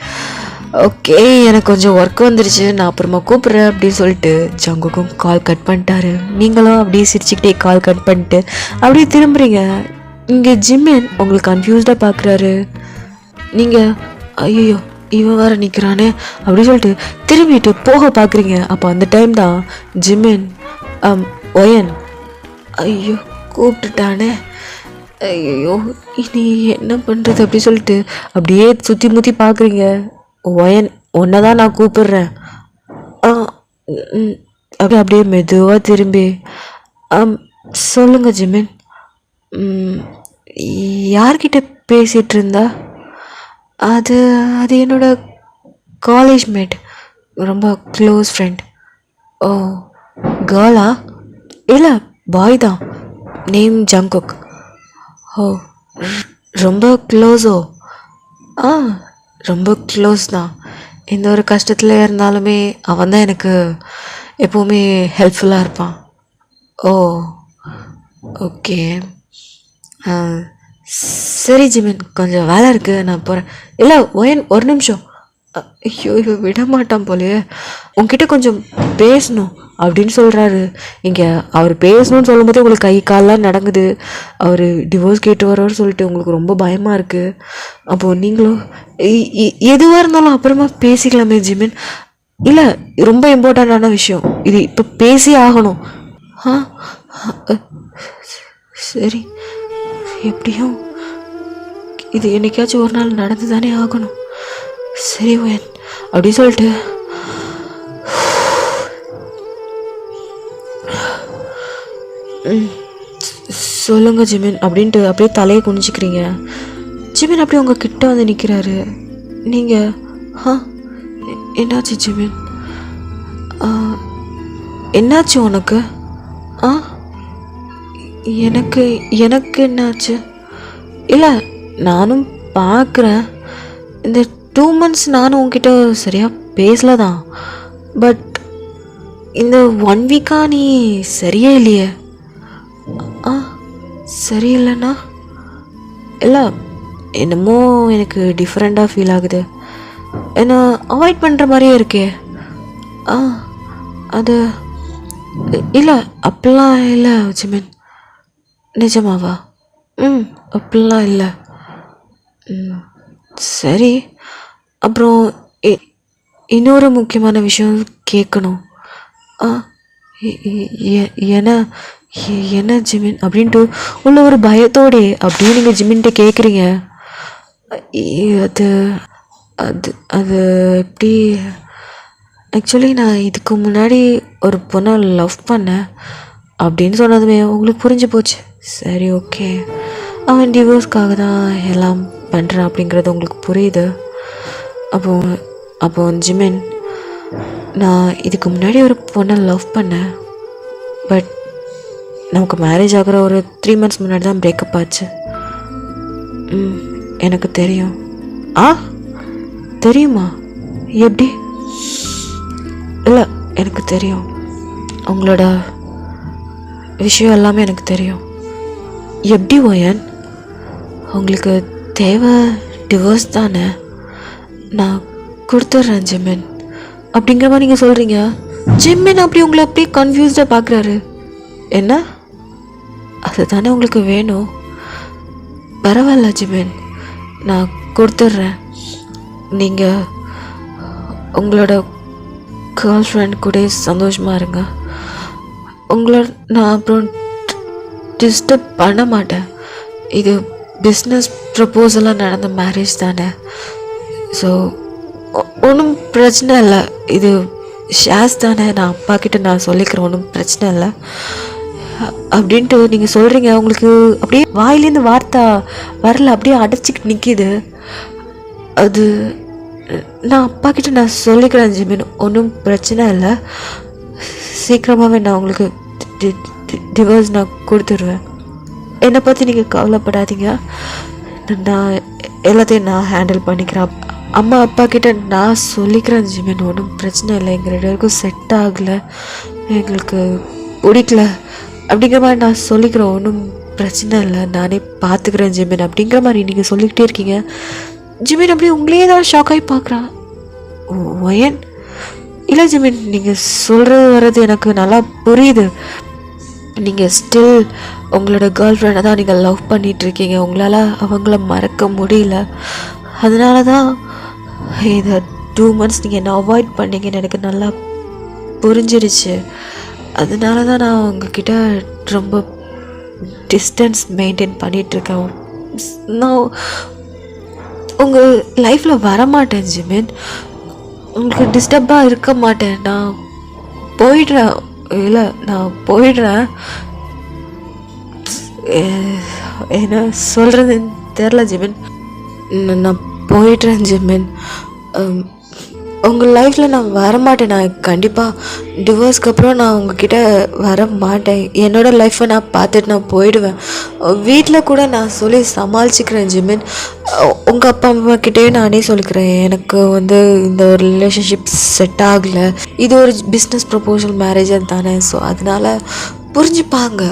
ஓகே எனக்கு கொஞ்சம் ஒர்க் வந்துருச்சு, நான் அப்புறமா கூப்பிட்றேன் அப்படின்னு சொல்லிட்டு ஜங்குக்கும் கால் கட் பண்ணிட்டாரு. நீங்களும் அப்படியே சிரிச்சுக்கிட்டே கால் கட் பண்ணிட்டு அப்படியே திரும்புறீங்க. இங்கே ஜிம்மின் உங்களுக்கு கன்ஃபியூஸ்டாக பார்க்குறாரு. நீங்கள் ஐயோ இவன் வேறு நிற்கிறானே அப்படின்னு சொல்லிட்டு திரும்பிட்டு போக பார்க்குறீங்க. அப்போ அந்த டைம் தான் ஜிம்மின் ஒயன் ஐயோ கூப்பிட்டுட்டானே, ஐயோ இனி என்ன பண்ணுறது அப்படி சொல்லிட்டு அப்படியே சுற்றி முற்றி பார்க்குறீங்க. ஒயன் ஒன்றை தான் நான் கூப்பிடுறேன் அப்படியே மெதுவாக திரும்பி சொல்லுங்கள் ஜிம்மின், யார்கிட்ட பேசிகிட்டு இருந்தா? அது என்னோட காலேஜ் மேட், ரொம்ப க்ளோஸ் ஃப்ரெண்ட். ஓ கேர்ளா? இல்லை பாய் தான், நேம் ஜங்குக். ஓ ரொம்ப க்ளோஸோ? ரொம்ப க்ளோஸ் தான். எந்த ஒரு கஷ்டத்தில் இருந்தாலுமே அவன் தான் எனக்கு எப்போவுமே ஹெல்ப்ஃபுல்லாக இருப்பான். ஓ ஓகே சரி ஜிமின் கொஞ்சம் வேலை இருக்குது நான் போகிறேன். இல்லை ஒயன் ஒரு நிமிஷம். ஐயோ விட மாட்டான் போலையே, உங்ககிட்ட கொஞ்சம் பேசணும் அப்படின்னு சொல்கிறாரு. இங்கே அவர் பேசணும்னு சொல்லும் போதே உங்களுக்கு கை கால்லாம் நடங்குது. அவர் டிவோர்ஸ் கேட்டு வரோன்னு சொல்லிட்டு உங்களுக்கு ரொம்ப பயமாக இருக்குது. அப்போது நீங்களும் எதுவாக இருந்தாலும் அப்புறமா பேசிக்கலாமே ஜிமின். இல்லை ரொம்ப இம்பார்ட்டண்ட்டான விஷயம் இது, இப்போ பேசி ஆகணும். சரி எப்படியும் இது என்னைக்காச்சும் ஒரு நாள் நடந்து தானே ஆகணும். சரி ஒயன் அப்படி சொல்லிட்டு சொல்லுங்க ஜிமின் அப்படின்ட்டு அப்படியே தலையை குனிச்சிக்கிறீங்க. ஜிமின் அப்படியே உங்கள் கிட்ட வந்து நிற்கிறாரு. நீங்கள் என்னாச்சு ஜிமின்? என்னாச்சு உனக்கு? எனக்கு என்னாச்சு? இல்லை நானும் பார்க்குறேன், இந்த 2 months நானும் உங்ககிட்ட சரியாக பேசல தான். பட் இந்த 1 week-ஆ நீ சரியே இல்லையே. சரியில்லைண்ணா? இல்லை என்னமோ எனக்கு டிஃப்ரெண்ட்டாக ஃபீல் ஆகுது. என்னை அவாய்ட் பண்ணுற மாதிரியே இருக்கே. அது இல்லை அப்படிலாம் இல்லை ஜிமின். நிஜமாவா? அப்படிலாம் இல்லை. சரி அப்புறம் இன்னொரு முக்கியமான விஷயம் கேட்கணும். என்ன ஜிமின் அப்படின்ட்டு உள்ள ஒரு பயத்தோடே அப்படியே நீங்கள் ஜிமின்கிட்ட கேட்குறீங்க. அது அது அது எப்படி? ஆக்சுவலி நான் இதுக்கு முன்னாடி ஒரு பொண்ணை லவ் பண்ணேன் அப்படின்னு சொன்னதுமே உங்களுக்கு புரிஞ்சு போச்சு. சரி ஓகே, அவன் டிவோர்ஸ்க்காக தான் எல்லாம் பண்ணுறான் அப்படிங்கிறது உங்களுக்கு புரியுது. அப்போ ஜிமின், நான் இதுக்கு முன்னாடி ஒரு பொண்ணை லவ் பண்ணேன். பட் நமக்கு மேரேஜ் ஆகிற ஒரு 3 months முன்னாடி தான் பிரேக்கப் ஆச்சு. எனக்கு தெரியும். தெரியுமா? எப்படி? இல்லை எனக்கு தெரியும், உங்களோட விஷயம் எல்லாமே எனக்கு தெரியும். எப்படி ஒயன்? உங்களுக்கு தேவை டிவோர்ஸ் தானே? நான் கொடுத்துட்றேன் ஜிமின் அப்படிங்கிற மாதிரி நீங்கள் சொல்கிறீங்க. ஜிமின் அப்படி உங்களை அப்படியே கன்ஃபியூஸ்டாக பார்க்குறாரு. என்ன அதுதானே உங்களுக்கு வேணும். பரவாயில்ல ஜிமின், நான் கொடுத்துட்றேன். நீங்கள் உங்களோட கேர்ள் ஃப்ரெண்ட் கூட சந்தோஷமாக இருங்க. உங்களோட நான் அப்புறம் டிஸ்டர்ப் பண்ண மாட்டேன். இது பிஸ்னஸ் ப்ரப்போசலாக நடந்த மேரேஜ் தானே. ஸோ ஒன்றும் பிரச்சனை இல்லை. இது ஷேர்ஸ் தானே, நான் அப்பா கிட்ட நான் சொல்லிக்கிறேன், ஒன்றும் பிரச்சனை இல்லை அப்படின்ட்டு நீங்கள் சொல்கிறீங்க. உங்களுக்கு அப்படியே வாயிலேருந்து வார்த்தை வரல, அப்படியே அடைச்சிக்கிட்டு நிற்கிது. அது நான் அப்பா கிட்ட நான் சொல்லிக்கிறேன் ஜிமின், ஒன்றும் பிரச்சனை இல்லை. சீக்கிரமாகவே நான் உங்களுக்கு டிவோர்ஸ் நான் கொடுத்துருவேன். என்னை பற்றி நீங்கள் கவலைப்படாதீங்க, நான் எல்லாத்தையும் நான் ஹேண்டில் பண்ணிக்கிறேன். அம்மா அப்பா கிட்ட நான் சொல்லிக்கிறேன் ஜிமின், ஒன்றும் பிரச்சனை இல்லை. எங்கள் 2 பேருக்கும் செட் ஆகலை, எங்களுக்கு பிடிக்கல அப்படிங்கிற மாதிரி நான் சொல்லிக்கிறேன். ஒன்றும் பிரச்சனை இல்லை, நானே பார்த்துக்கிறேன் ஜிமின் அப்படிங்கிற மாதிரி நீங்கள் சொல்லிக்கிட்டே இருக்கீங்க. ஜிமின் அப்படியே உங்களையே தான் ஷாக் ஆகி பார்க்குறான். ஒயன் இல்லை ஜிமின், நீங்கள் சொல்கிறது வர்றது எனக்கு நல்லா புரியுது. நீங்கள் ஸ்டில் உங்களோட கேர்ள் ஃப்ரெண்டை தான் நீங்கள் லவ் பண்ணிகிட்ருக்கீங்க. உங்களால் அவங்கள மறக்க முடியல. அதனால தான் இதை 2 months நீங்கள் என்ன அவாய்ட் பண்ணீங்கன்னு எனக்கு நல்லா புரிஞ்சிருச்சு. அதனால தான் நான் உங்ககிட்ட ரொம்ப டிஸ்டன்ஸ் மெயின்டைன் பண்ணிகிட்ருக்கேன். நான் உங்கள் லைஃப்பில் வரமாட்டேன் ஜிமின், உங்களுக்கு டிஸ்டர்பாக இருக்க மாட்டேன். நான் போயிடுறேன். இல்லை, நான் போயிடுறேன். என்ன சொல்கிறதுன்னு தெரில ஜிமின். நான் போயிடுறேன் ஜிமின். உங்கள் லைஃப்பில் நான் வரமாட்டேன். நான் கண்டிப்பாக டிவோர்ஸ்க்கு அப்புறம் நான் உங்ககிட்ட வர மாட்டேன். என்னோடய லைஃப்பை நான் பார்த்துட்டு நான் போயிடுவேன். வீட்டில் கூட நான் சொல்லி சமாளிச்சுக்கிறேன் ஜிமின். உங்கள் அப்பா அம்மா கிட்டே நானே சொல்லிக்கிறேன், எனக்கு இந்த ஒரு ரிலேஷன்ஷிப் செட் ஆகலை, இது ஒரு பிஸ்னஸ் ப்ரப்போசல் மேரேஜ் தானே. ஸோ அதனால் புரிஞ்சுப்பாங்க.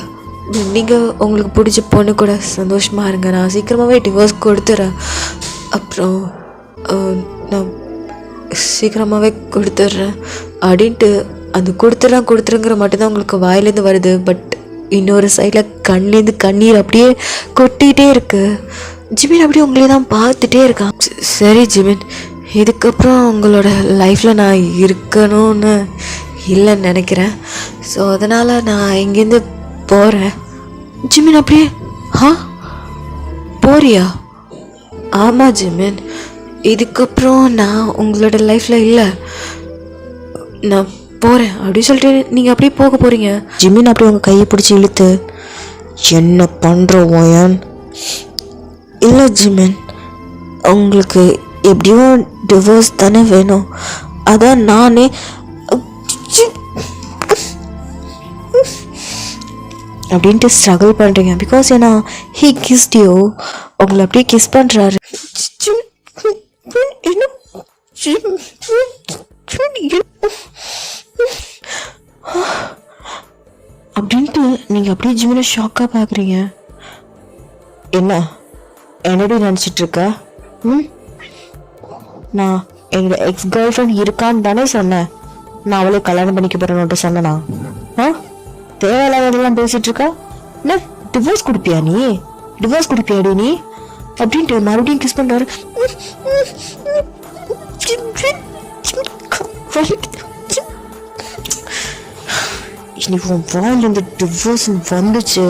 நீங்கள் உங்களுக்கு பிடிச்ச பொண்ணு கூட சந்தோஷமாக இருங்க. நான் சீக்கிரமாகவே டிவோர்ஸ் கொடுத்துட்றேன். அப்புறம் நான் சீக்கிரமாகவே கொடுத்துட்றேன் அப்படின்ட்டு அந்த கொடுத்துறேங்கிற மட்டும்தான் உங்களுக்கு வாயிலேருந்து வருது. பட் இன்னொரு சைடில் கண்லேருந்து கண்ணீர் அப்படியே கொட்டிகிட்டே இருக்குது. ஜிமின் அப்படியே உங்களே தான் பார்த்துட்டே இருக்கான். சரி ஜிமின், இதுக்கப்புறம் உங்களோட லைஃப்பில் நான் இருக்கணும்னு இல்லைன்னு நினைக்கிறேன். ஸோ அதனால் நான் இங்கேருந்து போகிறேன். ஜிமின் அப்படியே போறியா? ஆமாம் ஜிமின், இதுக்கப்புறம் நான் உங்களோட லைஃப்பில் இல்லை, நான் போகிறேன் அப்படின்னு சொல்லிட்டு நீங்கள் அப்படியே போக போகிறீங்க. ஜிமின் அப்படியே உங்கள் கையை பிடிச்சி இழுத்து, என்ன பண்ணுற ஒயன்? இல்லை ஜிமின், உங்களுக்கு எப்படியும் டிவோர்ஸ் தானே வேணும், அதான் நானே அப்படின்ட்டு ஸ்ட்ரகிள் பண்ணுறீங்க. பிகாஸ் ஏன்னா ஹீ கிஸ்ட் யூ, உங்களை அப்படியே கிஸ் பண்ணுறாரு. அப்படின்ட்டு நீங்கள் அப்படியே ஜிமினை ஷாக்காக பார்க்குறீங்க. என்னடி நினச்சிட்ருக்க? நான் எங்கள் எக்ஸ் கேர்ள் ஃப்ரெண்ட் இருக்கான்னு தானே சொன்னேன். நான் அவளே கல்யாணம் பண்ணிக்க போகிறேன்னு சொன்னேனா? தேவையில்லாதெல்லாம் பேசிகிட்டு இருக்கா? என்ன டிவோர்ஸ் கொடுப்பியா நீ? டிவோர்ஸ் கொடுப்பியாடி நீ? அப்படின்ட்டு மறுபடியும் கிஸ் பண்ணுறாரு. நீ உன் வாயிலிருந்து டிவோர்ஸ் வந்துச்சு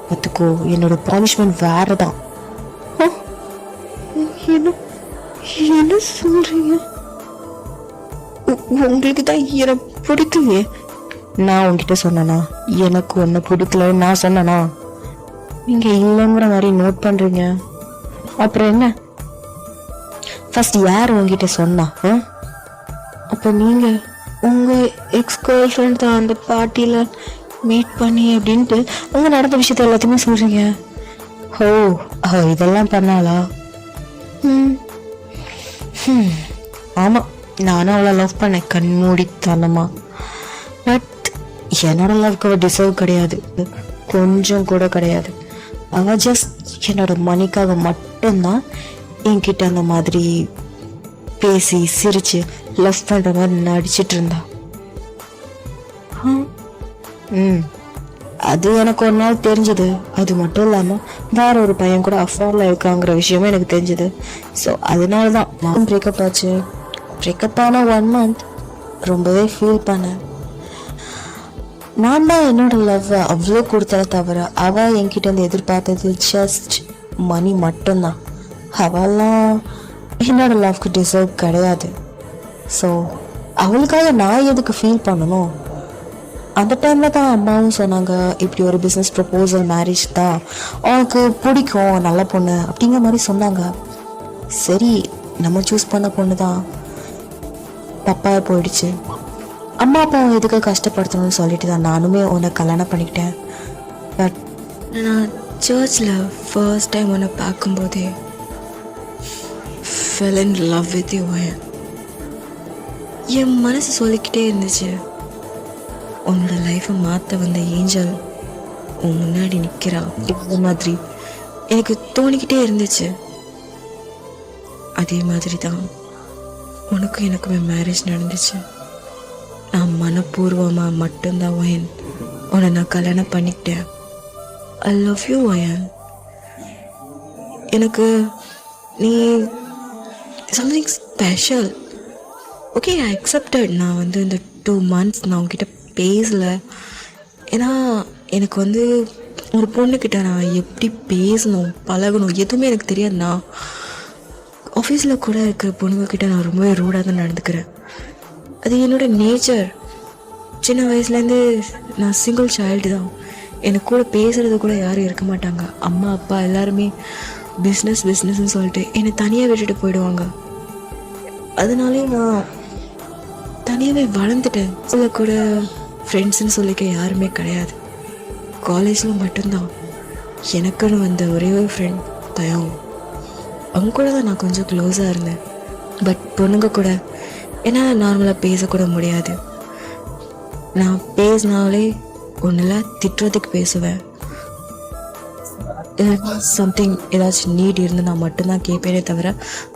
பார்த்துக்கோ, என்னோட பனிஷ்மெண்ட் வேறு தான். என்ன சொல்றீங்க? உங்களுக்கு தான் என்ன பிடிக்கலையே. நான் உங்ககிட்ட சொன்னேனா எனக்கு ஒன்று பிடிக்கலன்னு நான் சொன்னேனா? நீங்கள் இல்லைங்கிற மாதிரி நோட் பண்ணுறீங்க. அப்புறம் என்ன? ஃபர்ஸ்ட் யார் உங்ககிட்ட சொன்னா? அப்போ நீங்கள் உங்கள் எக்ஸ் கேர்ள் ஃப்ரெண்ட் தான் அந்த பார்ட்டியில் மீட் பண்ணி அப்படின்ட்டு உங்கள் நடந்த விஷயத்த எல்லாத்தையுமே சொல்கிறீங்க. இதெல்லாம் பண்ணாளா? ஆமாம், நானும் அவளை லவ் பண்ணேன் கண்மூடித்தனமா. பட் என்னோட லவ்க்கு அவள் டிசர்வ் கிடையாது, கொஞ்சம் கூட கிடையாது. அவள் ஜஸ்ட் என்னோட மணிக்காக மட்டும்தான் என்கிட்ட அந்த மாதிரி பேசி சிரிச்சு லவ் பண்ணுற மாதிரி நடிச்சிட்டு இருந்தா. அது எனக்கு ஒரு நாள் தெரிஞ்சது. அது மட்டும் இல்லாமல் வேற ஒரு பையன் கூட அஃபேரில் இருக்காங்கிற விஷயமும் எனக்கு தெரிஞ்சது. ஸோ அதனால தான் நான் பிரேக்கப் ஆச்சு. பிரேக்கப் ஆன 1 month ரொம்பவே ஃபீல் பண்ணேன். நான் தான் என்னோட லவ்வை அவ்வளோ கொடுத்தத தவிர அவள் என்கிட்ட இருந்து எதிர்பார்த்தது ஜஸ்ட் மணி மட்டும்தான். அவெல்லாம் என்னோட லவ்க்கு டிசர்வ் கிடையாது. ஸோ அவளுக்காக நான் எதுக்கு ஃபீல் பண்ணணும்? அந்த டைமில் தான் அம்மாவும் சொன்னாங்க, இப்படி ஒரு பிஸ்னஸ் ப்ரப்போசல் மேரேஜ் தான் உனக்கு பிடிக்கும், நல்ல பொண்ணு அப்படிங்கிற மாதிரி சொன்னாங்க. சரி, நம்ம சூஸ் பண்ண பொண்ணு தான் தப்பாக போயிடுச்சு. அம்மா அப்பா எதுக்கு கஷ்டப்படுத்தணும்னு சொல்லிட்டு தான் நானுமே உன்னை கல்யாணம் பண்ணிக்கிட்டேன். பட் நான் சர்ச்சில் ஃபர்ஸ்ட் டைம் உன்னை பார்க்கும்போதே fell in love with you. என் மனசு சொல்லிக்கிட்டே இருந்துச்சு, உன்னோட லைஃப்பை மாற்ற வந்த ஏஞ்சல் உன் முன்னாடி நிற்கிறா. இந்த மாதிரி எனக்கு தோணிக்கிட்டே இருந்துச்சு. அதே மாதிரி தான் உனக்கும் எனக்குமே மேரேஜ் நடந்துச்சு. நான் மனப்பூர்வமாக மட்டும்தான் ஒயன் உன்னை நான் கல்யாணம் பண்ணிக்கிட்டேன். ஐ லவ் யூ ஒயன். எனக்கு நீ சம்திங் ஸ்பெஷல். ஓகே, ஐ அக்செப்டட். நான் வந்து இந்த 2 months நான் உங்ககிட்ட பேசலை. ஏன்னா எனக்கு வந்து ஒரு பொண்ணுக்கிட்ட நான் எப்படி பேசணும், பழகணும் எதுவுமே எனக்கு தெரியாது. நான் ஆஃபீஸில் கூட இருக்கிற பொண்ணுங்கக்கிட்ட நான் ரொம்பவே ரூடாக தான் நடந்துக்கிறேன். அது என்னோடய நேச்சர். சின்ன வயசுலேருந்து நான் சிங்கிள் சைல்டு தான். எனக்கு கூட பேசுகிறது கூட யாரும் இருக்க மாட்டாங்க. அம்மா அப்பா எல்லாருமே பிஸ்னஸ்ன்னு சொல்லிட்டு என்னை தனியாக விட்டுட்டு போயிடுவாங்க. அதனாலே நான் தனியாகவே வளர்ந்துட்டேன். சில கூட ஃப்ரெண்ட்ஸுன்னு சொல்லிக்க யாருமே கிடையாது. காலேஜில் மட்டும்தான் எனக்குன்னு வந்த ஒரே ஒரு ஃப்ரெண்ட் தயம். அவங்க கூட தான் நான் கொஞ்சம் க்ளோஸாக இருந்தேன். பட் பொண்ணுங்க கூட என்னால் நார்மலாக பேசக்கூட முடியாது. நான் பேசினாலே ஒன்றில் திட்டுறதுக்கு பேசுவேன். சம்திங் ஏதாச்சும் நீட் இருந்து நான் மட்டும்தான் கேட்பேனே தவிர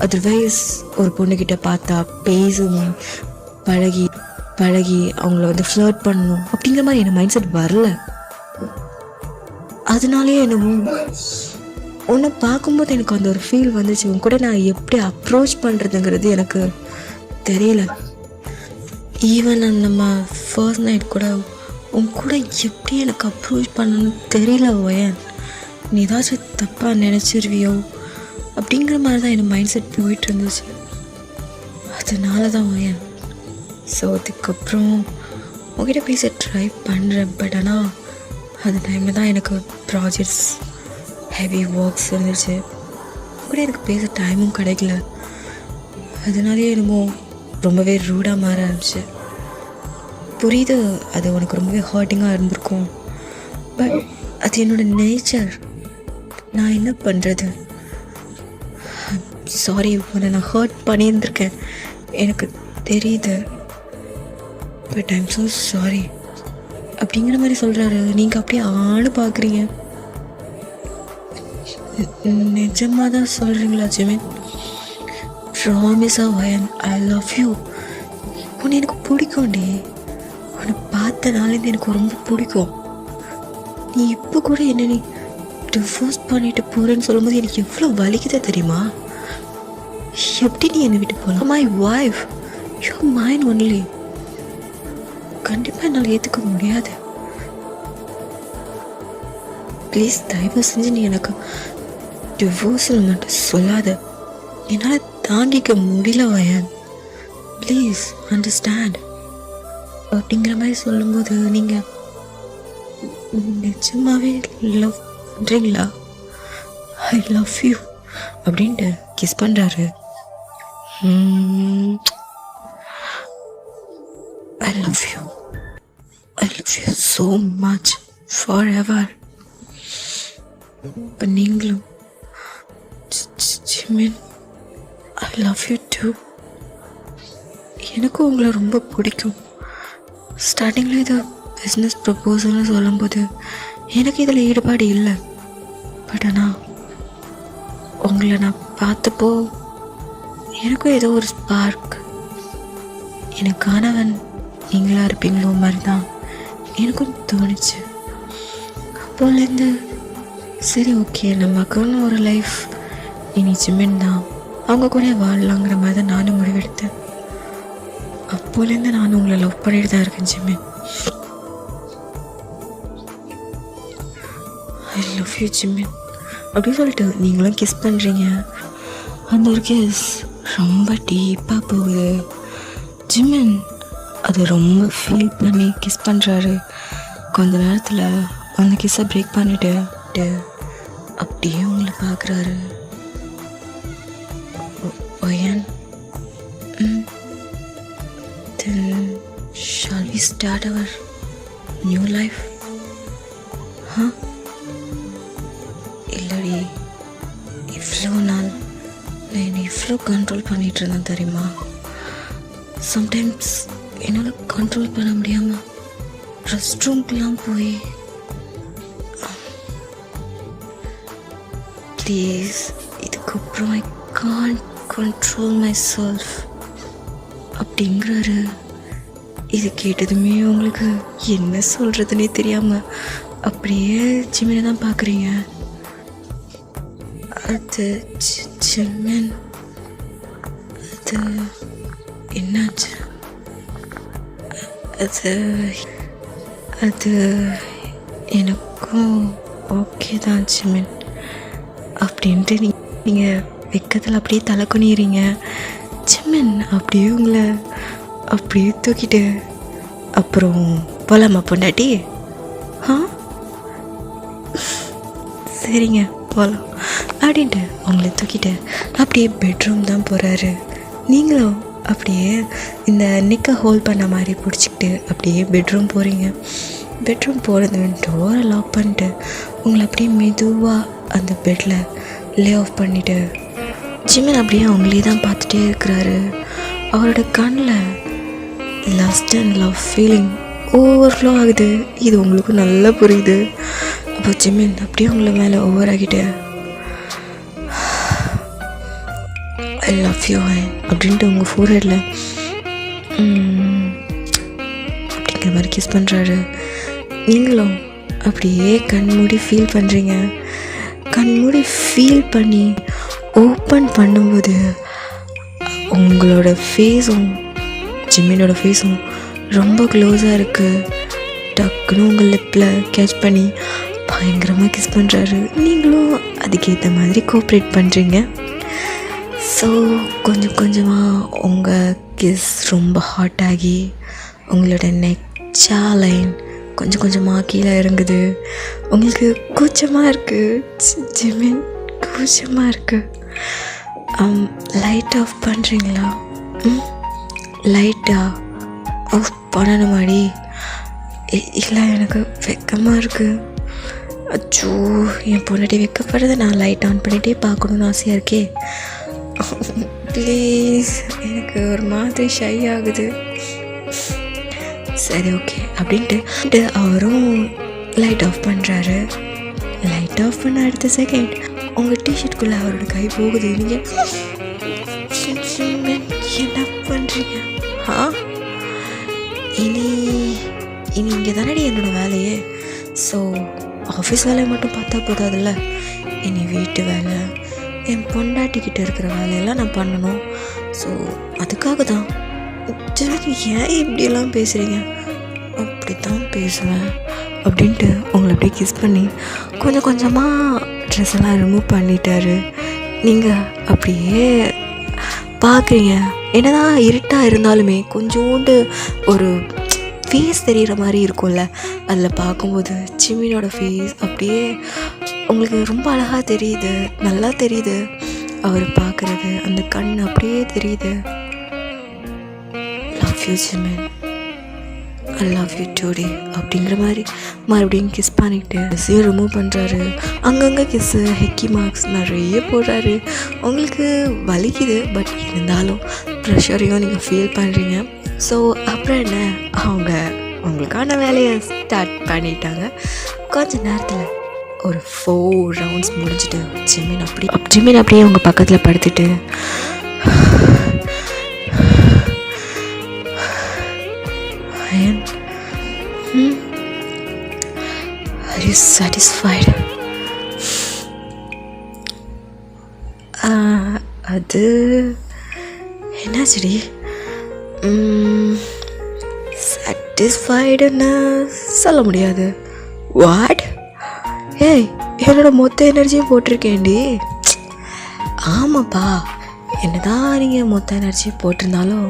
அதர்வைஸ் ஒரு பொண்ணுக்கிட்ட பார்த்தா பேசணும், பழகி அவங்கள வந்து ஃப்ளர்ட் பண்ணணும் அப்படிங்கிற மாதிரி எனக்கு மைண்ட் செட் வரல. அதனாலேயே என்னமோ உன்னை பார்க்கும்போது எனக்கு அந்த ஒரு ஃபீல் வந்துச்சு. உன் கூட நான் எப்படி அப்ரோச் பண்ணுறதுங்கிறது எனக்கு தெரியல. ஈவன் நம்ம ஃபர்ஸ்ட் நைட் கூட உன் கூட எப்படி எனக்கு அப்ரோச் பண்ணணும்னு தெரியல. ஒயன், நீ ஏதாச்சும் தப்பாக நினச்சிருவியோ அப்படிங்கிற மாதிரி தான் எனக்கு மைண்ட் செட் போயிட்டு இருந்துச்சு. அதனால தான் ஒயன். ஸோ அதுக்கப்புறம் உங்ககிட்ட பேச ட்ரை பண்ணுறேன். பட் ஆனால் அந்த டைமில் தான் எனக்கு ப்ராஜெக்ட்ஸ், ஹெவி ஒர்க்ஸ் இருந்துச்சு. கூட எனக்கு பேச டைமும் கிடைக்கல. அதனாலேயே என்னமோ ரொம்பவே ரூடாக மாற ஆரம்பிச்சு. புரியுது, அது உனக்கு ரொம்பவே ஹர்ட்டிங்காக இருந்திருக்கும். பட் அது என்னோடய நேச்சர். நான் என்ன பண்ணுறது? சாரி, உன்னை நான் ஹர்ட் பண்ணியிருந்திருக்கேன், எனக்கு தெரியுது. பட் ஐம் ஸோ சாரி அப்படிங்கிற மாதிரி சொல்கிறாரு. நீங்கள் அப்படியே ஆளு பார்க்குறீங்க. நிஜமாக தான் சொல்கிறீங்களா ஜிமின்? ப்ராமிஸாக ஒயன், ஐ லவ் யூ. உன்னை எனக்கு பிடிக்கும்டி. உன்னை பார்த்த நாளேருந்து எனக்கு ரொம்ப பிடிக்கும். நீ இப்போ கூட என்ன நீ டிவோர்ஸ் பண்ணிட்டு போகிறேன்னு சொல்லும்போது எனக்கு எவ்வளோ வலிக்குதா தெரியுமா? எப்படி நீ என்னை விட்டு போகலாம்? My wife, you mind only. கண்டிப்பாக என்னால் ஏற்றுக்க முடியாது. ப்ளீஸ் தயவு செஞ்சு நீ எனக்கு டிவோர்ஸில் மட்டும் சொல்லாத. என்னால் தாங்கிக்க முடியல வயன். ப்ளீஸ் அண்டர்ஸ்டாண்ட் அப்படிங்கிற மாதிரி சொல்லும்போது நீங்கள் நிஜமாகவே லவ் பண்ணுறீங்களா? ஐ லவ் யூ அப்படின்ட்டு கிஸ் பண்ணுறாரு. I love you. I love you so much. Forever. இப்போ நீங்களும் Jimin, I love you too. எனக்கும் உங்களை ரொம்ப பிடிக்கும். ஸ்டார்டிங்கில் இது பிஸ்னஸ் ப்ரப்போசல்னு சொல்லும்போது எனக்கு இதில் ஈடுபாடு இல்லை. பட் ஆனால் உங்களை நான் பார்த்தப்போ எனக்கும் ஏதோ ஒரு ஸ்பார்க், எனக்கானவன் நீங்களாக இருப்பீங்களோ மாதிரி தான் எனக்கும் தோணுச்சு. அப்போலேருந்து சரி ஓகே நமக்குன்னு ஒரு லைஃப் இனி ஜிமின் தான், அவங்க கூட வாழலாங்கிற மாதிரி தான் நானும் முடிவெடுத்தேன். அப்போலேருந்து நானும் உங்களை லவ் பண்ணிட்டு தான் இருக்கேன் Jimin. I love you Jimin அப்படின்னு சொல்லிட்டு நீங்களும் கிஸ் பண்ணுறீங்க. அந்த ஒரு கிஸ் ரொம்ப டீப்பாக போகுது. ஜிமின் அது ரொம்ப ஃபீல் பண்ணி கிஸ் பண்ணுறாரு. கொஞ்ச நேரத்தில் அந்த கிஸ்ஸை பிரேக் பண்ணிட்டு அப்படியே உங்களை பார்க்குறாரு. Wine then shall we start our new life? இல்லடி, இவ்வளோ நாள் நான் இவ்வளோ கண்ட்ரோல் பண்ணிகிட்டு இருந்தேன் தெரியுமா? சம்டைம்ஸ் என்னால் கண்ட்ரோல் பண்ண முடியாமல் ரெஸ்ட் ரூம்க்கெலாம் போய் ப்ளீஸ் இதுக்கப்புறம் I can't control my self அப்படிங்கிறாரு. இது கேட்டதுமே உங்களுக்கு என்ன சொல்கிறதுனே தெரியாமல் அப்படியே ஜிமினை தான் பார்க்குறீங்க. அது ஜிமின், அது என்னாச்சு? அது எனக்கும் ஓகே தான் ஜிமின் அப்படின்ட்டு நீங்கள் வெக்கத்தில் அப்படியே தலை குனிறீங்க. ஜிமின் அப்படியே உங்களை அப்படியே தூக்கிட்டு அப்புறம் போகலாமா பொண்டாட்டி? சரிங்க போகலாம் அப்படின்ட்டு உங்களை தூக்கிட்டு அப்படியே பெட்ரூம் தான் போகிறாரு. நீங்களும் அப்படியே இந்த நெக்கை ஹோல்ட் பண்ண மாதிரி பிடிச்சிக்கிட்டு அப்படியே பெட்ரூம் போகிறீங்க. பெட்ரூம் போகிறது டோரை லாக் பண்ணிட்டு உங்களை அப்படியே மெதுவாக அந்த பெட்டில் லே ஆஃப் பண்ணிவிட்டு ஜிமின் அப்படியே அவங்களே தான் பார்த்துட்டே இருக்கிறாரு. அவரோட கண்ணில் lost and love feeling overflow ஆகுது. இது உங்களுக்கும் நல்லா புரியுது. அப்போ ஜிமின் அப்படியே உங்களை மேலே ஓவர் ஆகிட்டு ஐ லவ் யூ அப்படின்ட்டு உங்கள் ஃபோர்ஹெட்டில் அப்படிங்கிற மாதிரி கிஸ் பண்ணுறாரு. நீங்களும் அப்படியே கண்மூடி ஃபீல் பண்ணுறீங்க. கண்மூடி ஃபீல் பண்ணி ஓப்பன் பண்ணும்போது உங்களோட ஃபேஸும் ஜிமினோட ஃபேஸும் ரொம்ப க்ளோஸாக இருக்குது. டக்குன்னு உங்கள் லிப்பில் கேட்ச் பண்ணி பயங்கரமாக கிஸ் பண்ணுறாரு. நீங்களும் அதுக்கேற்ற மாதிரி கோஆப்ரேட் பண்ணுறீங்க. ஸோ கொஞ்சம் கொஞ்சமாக உங்கள் கிஸ் ரொம்ப ஹாட் ஆகி உங்களோட நெக் லைன் கொஞ்சம் கொஞ்சமாக கீழே இறங்குது. உங்களுக்கு கூச்சமாக இருக்குது ஜிமின், கூச்சமாக இருக்குது. லைட் ஆஃப் பண்ணுறீங்களா? லைட்டாக ஆஃப் பண்ணணுமாடி? இல்லை எனக்கு வெக்கமாக இருக்குது. அச்சோ, என் பொண்ணாட்டி வெக்கப்படுறத நான் லைட் ஆன் பண்ணிகிட்டே பார்க்கணுன்னு ஆசையாக இருக்கே. ப்ளீஸ், எனக்கு ஒரு மாதிரி ஷை ஆகுது. சரி ஓகே அப்படின்ட்டு அவரும் லைட் ஆஃப் பண்ணுறாரு. லைட் ஆஃப் பண்ண அடுத்த செகண்ட் உங்கள் டிஷர்ட்குள்ளே அவரோட கை போகுது. நீங்கள் என்ன பண்ணுறீங்க? இனி இங்கே தானடி என்னோடய வேலையே. ஸோ ஆஃபீஸ் வேலையை மட்டும் பார்த்தா போதாதுல்ல, இனி வீட்டு வேலை, என் பொண்டாட்டிக்கிட்ட இருக்கிற வேலையெல்லாம் நான் பண்ணணும். ஸோ அதுக்காக தான். ஏன் இப்படியெல்லாம் பேசுகிறீங்க? அப்படி தான் பேசுவேன் அப்படின்ட்டு உங்களை அப்படியே கிஸ் பண்ணி கொஞ்சம் கொஞ்சமாக ட்ரெஸ் எல்லாம் ரிமூவ் பண்ணிட்டாரு. நீங்கள் அப்படியே பார்க்குறீங்க. என்னதான் இருட்டாக இருந்தாலுமே கொஞ்சோண்டு ஒரு ஃபேஸ் தெரிகிற மாதிரி இருக்கும்ல, அதில் பார்க்கும்போது ஜிமினோட ஃபேஸ் அப்படியே உங்களுக்கு ரொம்ப அழகாக தெரியுது, நல்லா தெரியுது. அவர் பார்க்குறது அந்த கண் அப்படியே தெரியுது. Love you Jimin, I love you today அப்படிங்கிற மாதிரி மறுபடியும் கிஸ் பண்ணிக்கிட்டு ட்ரெஸ்ஸையும் ரிமூவ் பண்ணுறாரு. அங்கங்கே கிஸ்ஸு ஹெக்கி மார்க்ஸ் நிறைய போடுறாரு. உங்களுக்கு வலிக்குது, பட் இருந்தாலும் ப்ரெஷரையும் நீங்கள் ஃபீல் பண்ணுறீங்க. ஸோ அப்புறம் என்ன, அவங்க உங்களுக்கான வேலையை ஸ்டார்ட் பண்ணிட்டாங்க. கொஞ்ச நேரத்தில் ஒரு 4 ரவுண்ட்ஸ் முடிஞ்சுட்டு ஜிமின் அப்படியே அவங்க பக்கத்தில் படுத்துட்டு இஸ் சாட்டிஸ்ஃபைடு. அது என்னாச்சுடி? சாட்டிஸ்ஃபைடுன்னு சொல்ல முடியாது. வாட்? ஏய், என்னோட மொத்த எனர்ஜியும் போட்டிருக்கேன்டி. ஆமாப்பா, என்னதான் நீங்கள் மொத்த எனர்ஜி போட்டிருந்தாலும்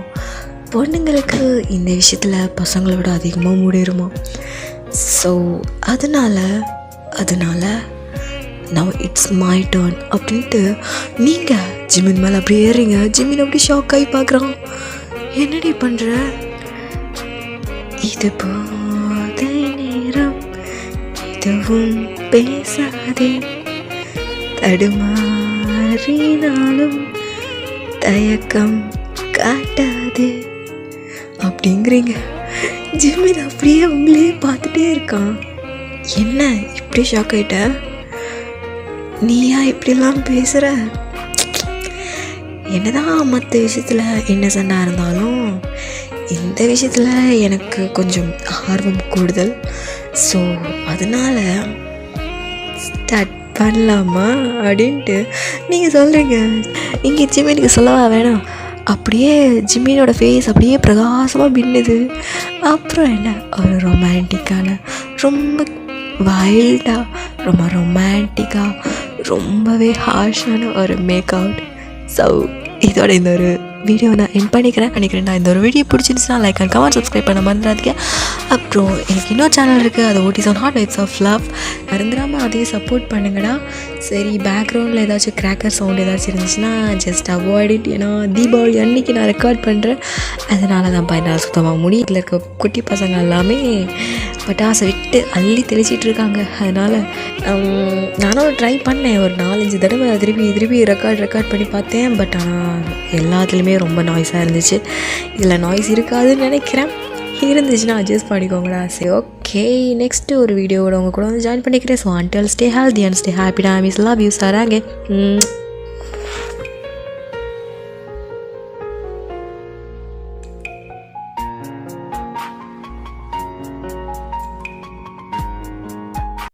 பொண்ணுங்களுக்கு இந்த விஷயத்தில் பசங்களோட அதிகமாக முடியுமா? ஸோ அதனால் நவ் இட்ஸ் மை டர்ன் அப்படின்ட்டு நீங்கள் ஜிமின் மேலே அப்படியே ஏறீங்க. ஜிமின் அப்படி ஷாக் ஆகி பார்க்குறான். என்னடி பண்ணுற? இது போதை நேரம் எதுவும் பேசாதே, தடுமாறினாலும் தயக்கம் காட்டாதே அப்படிங்கிறீங்க. ஜிமின் அப்படியே உங்களையே பார்த்துட்டே இருக்கான். என்ன இப்படி ஷாக் ஆகிட்ட? நீயா இப்படிலாம் பேசுகிற? என்னதான் மற்ற விஷயத்தில் இன்னசென்ட்டாக இருந்தாலும் இந்த விஷயத்தில் எனக்கு கொஞ்சம் ஆர்வம் கூடுதல். ஸோ அதனால் ஸ்டார்ட் பண்ணலாமா அப்படின்ட்டு நீங்கள் சொல்கிறீங்க. இங்கே ஜிமினுக்கு சொல்லவா வேணாம், அப்படியே ஜிமினோட ஃபேஸ் அப்படியே பிரகாசமாக பின்னுது. அப்புறம் என்ன, ஒரு ரொமான்டிக்கான, ரொம்ப வைல்டாக, ரொம்ப ரொமான்டிக்காக, ரொம்பவே ஹார்ஷான ஒரு மேக் அவுட். ஸோ இதோட இந்த ஒரு வீடியோ நான் என் பண்ணிக்கிறேன். நான் இந்த ஒரு வீடியோ பிடிச்சிருந்துச்சுன்னா லைக் அண்ட் கமெண்ட் சப்ஸ்கிரைப் பண்ண மறந்துடாதீங்க. அப்புறம் எனக்கு இன்னொரு சேனல் இருக்குது, அது ஓட்டிஸ் on hot vibes of love. மறந்துடாமல் அதையும் சப்போர்ட் பண்ணுங்கடா. சரி, பேக்ரவுண்டில் ஏதாச்சும் கிராக்கர் சவுண்ட் ஏதாச்சும் இருந்துச்சுன்னா ஜஸ்ட் அவாய்ட் இட். ஏன்னா தீபாவளி அன்றைக்கி நான் ரெக்கார்ட் பண்ணுறேன், அதனால தான் என்னால் சுத்தமாக முடியல. இருக்க குட்டி பசங்க எல்லாமே பட்டாசை விட்டு அள்ளி தெளிச்சிட்டு இருக்காங்க. அதனால் நானும் ட்ரை பண்ணேன், ஒரு 4-5 தடவை திருப்பி ரெக்கார்ட் பண்ணி பார்த்தேன். பட் ஆனால் எல்லாத்துலேயுமே ரொம்ப நாய்ஸாக இருந்துச்சு. இதில் நாய்ஸ் இருக்காதுன்னு நினைக்கிறேன். இருந்துச்சுன்னா அட்ஜஸ்ட் பண்ணிக்கோங்கடா. சரி, ஓகே, நெக்ஸ்ட்டு ஒரு வீடியோவோட உங்கள் கூட வந்து ஜாயின் பண்ணிக்கிறேன். So until stay healthy and stay happy. I miss love you சாராங்க.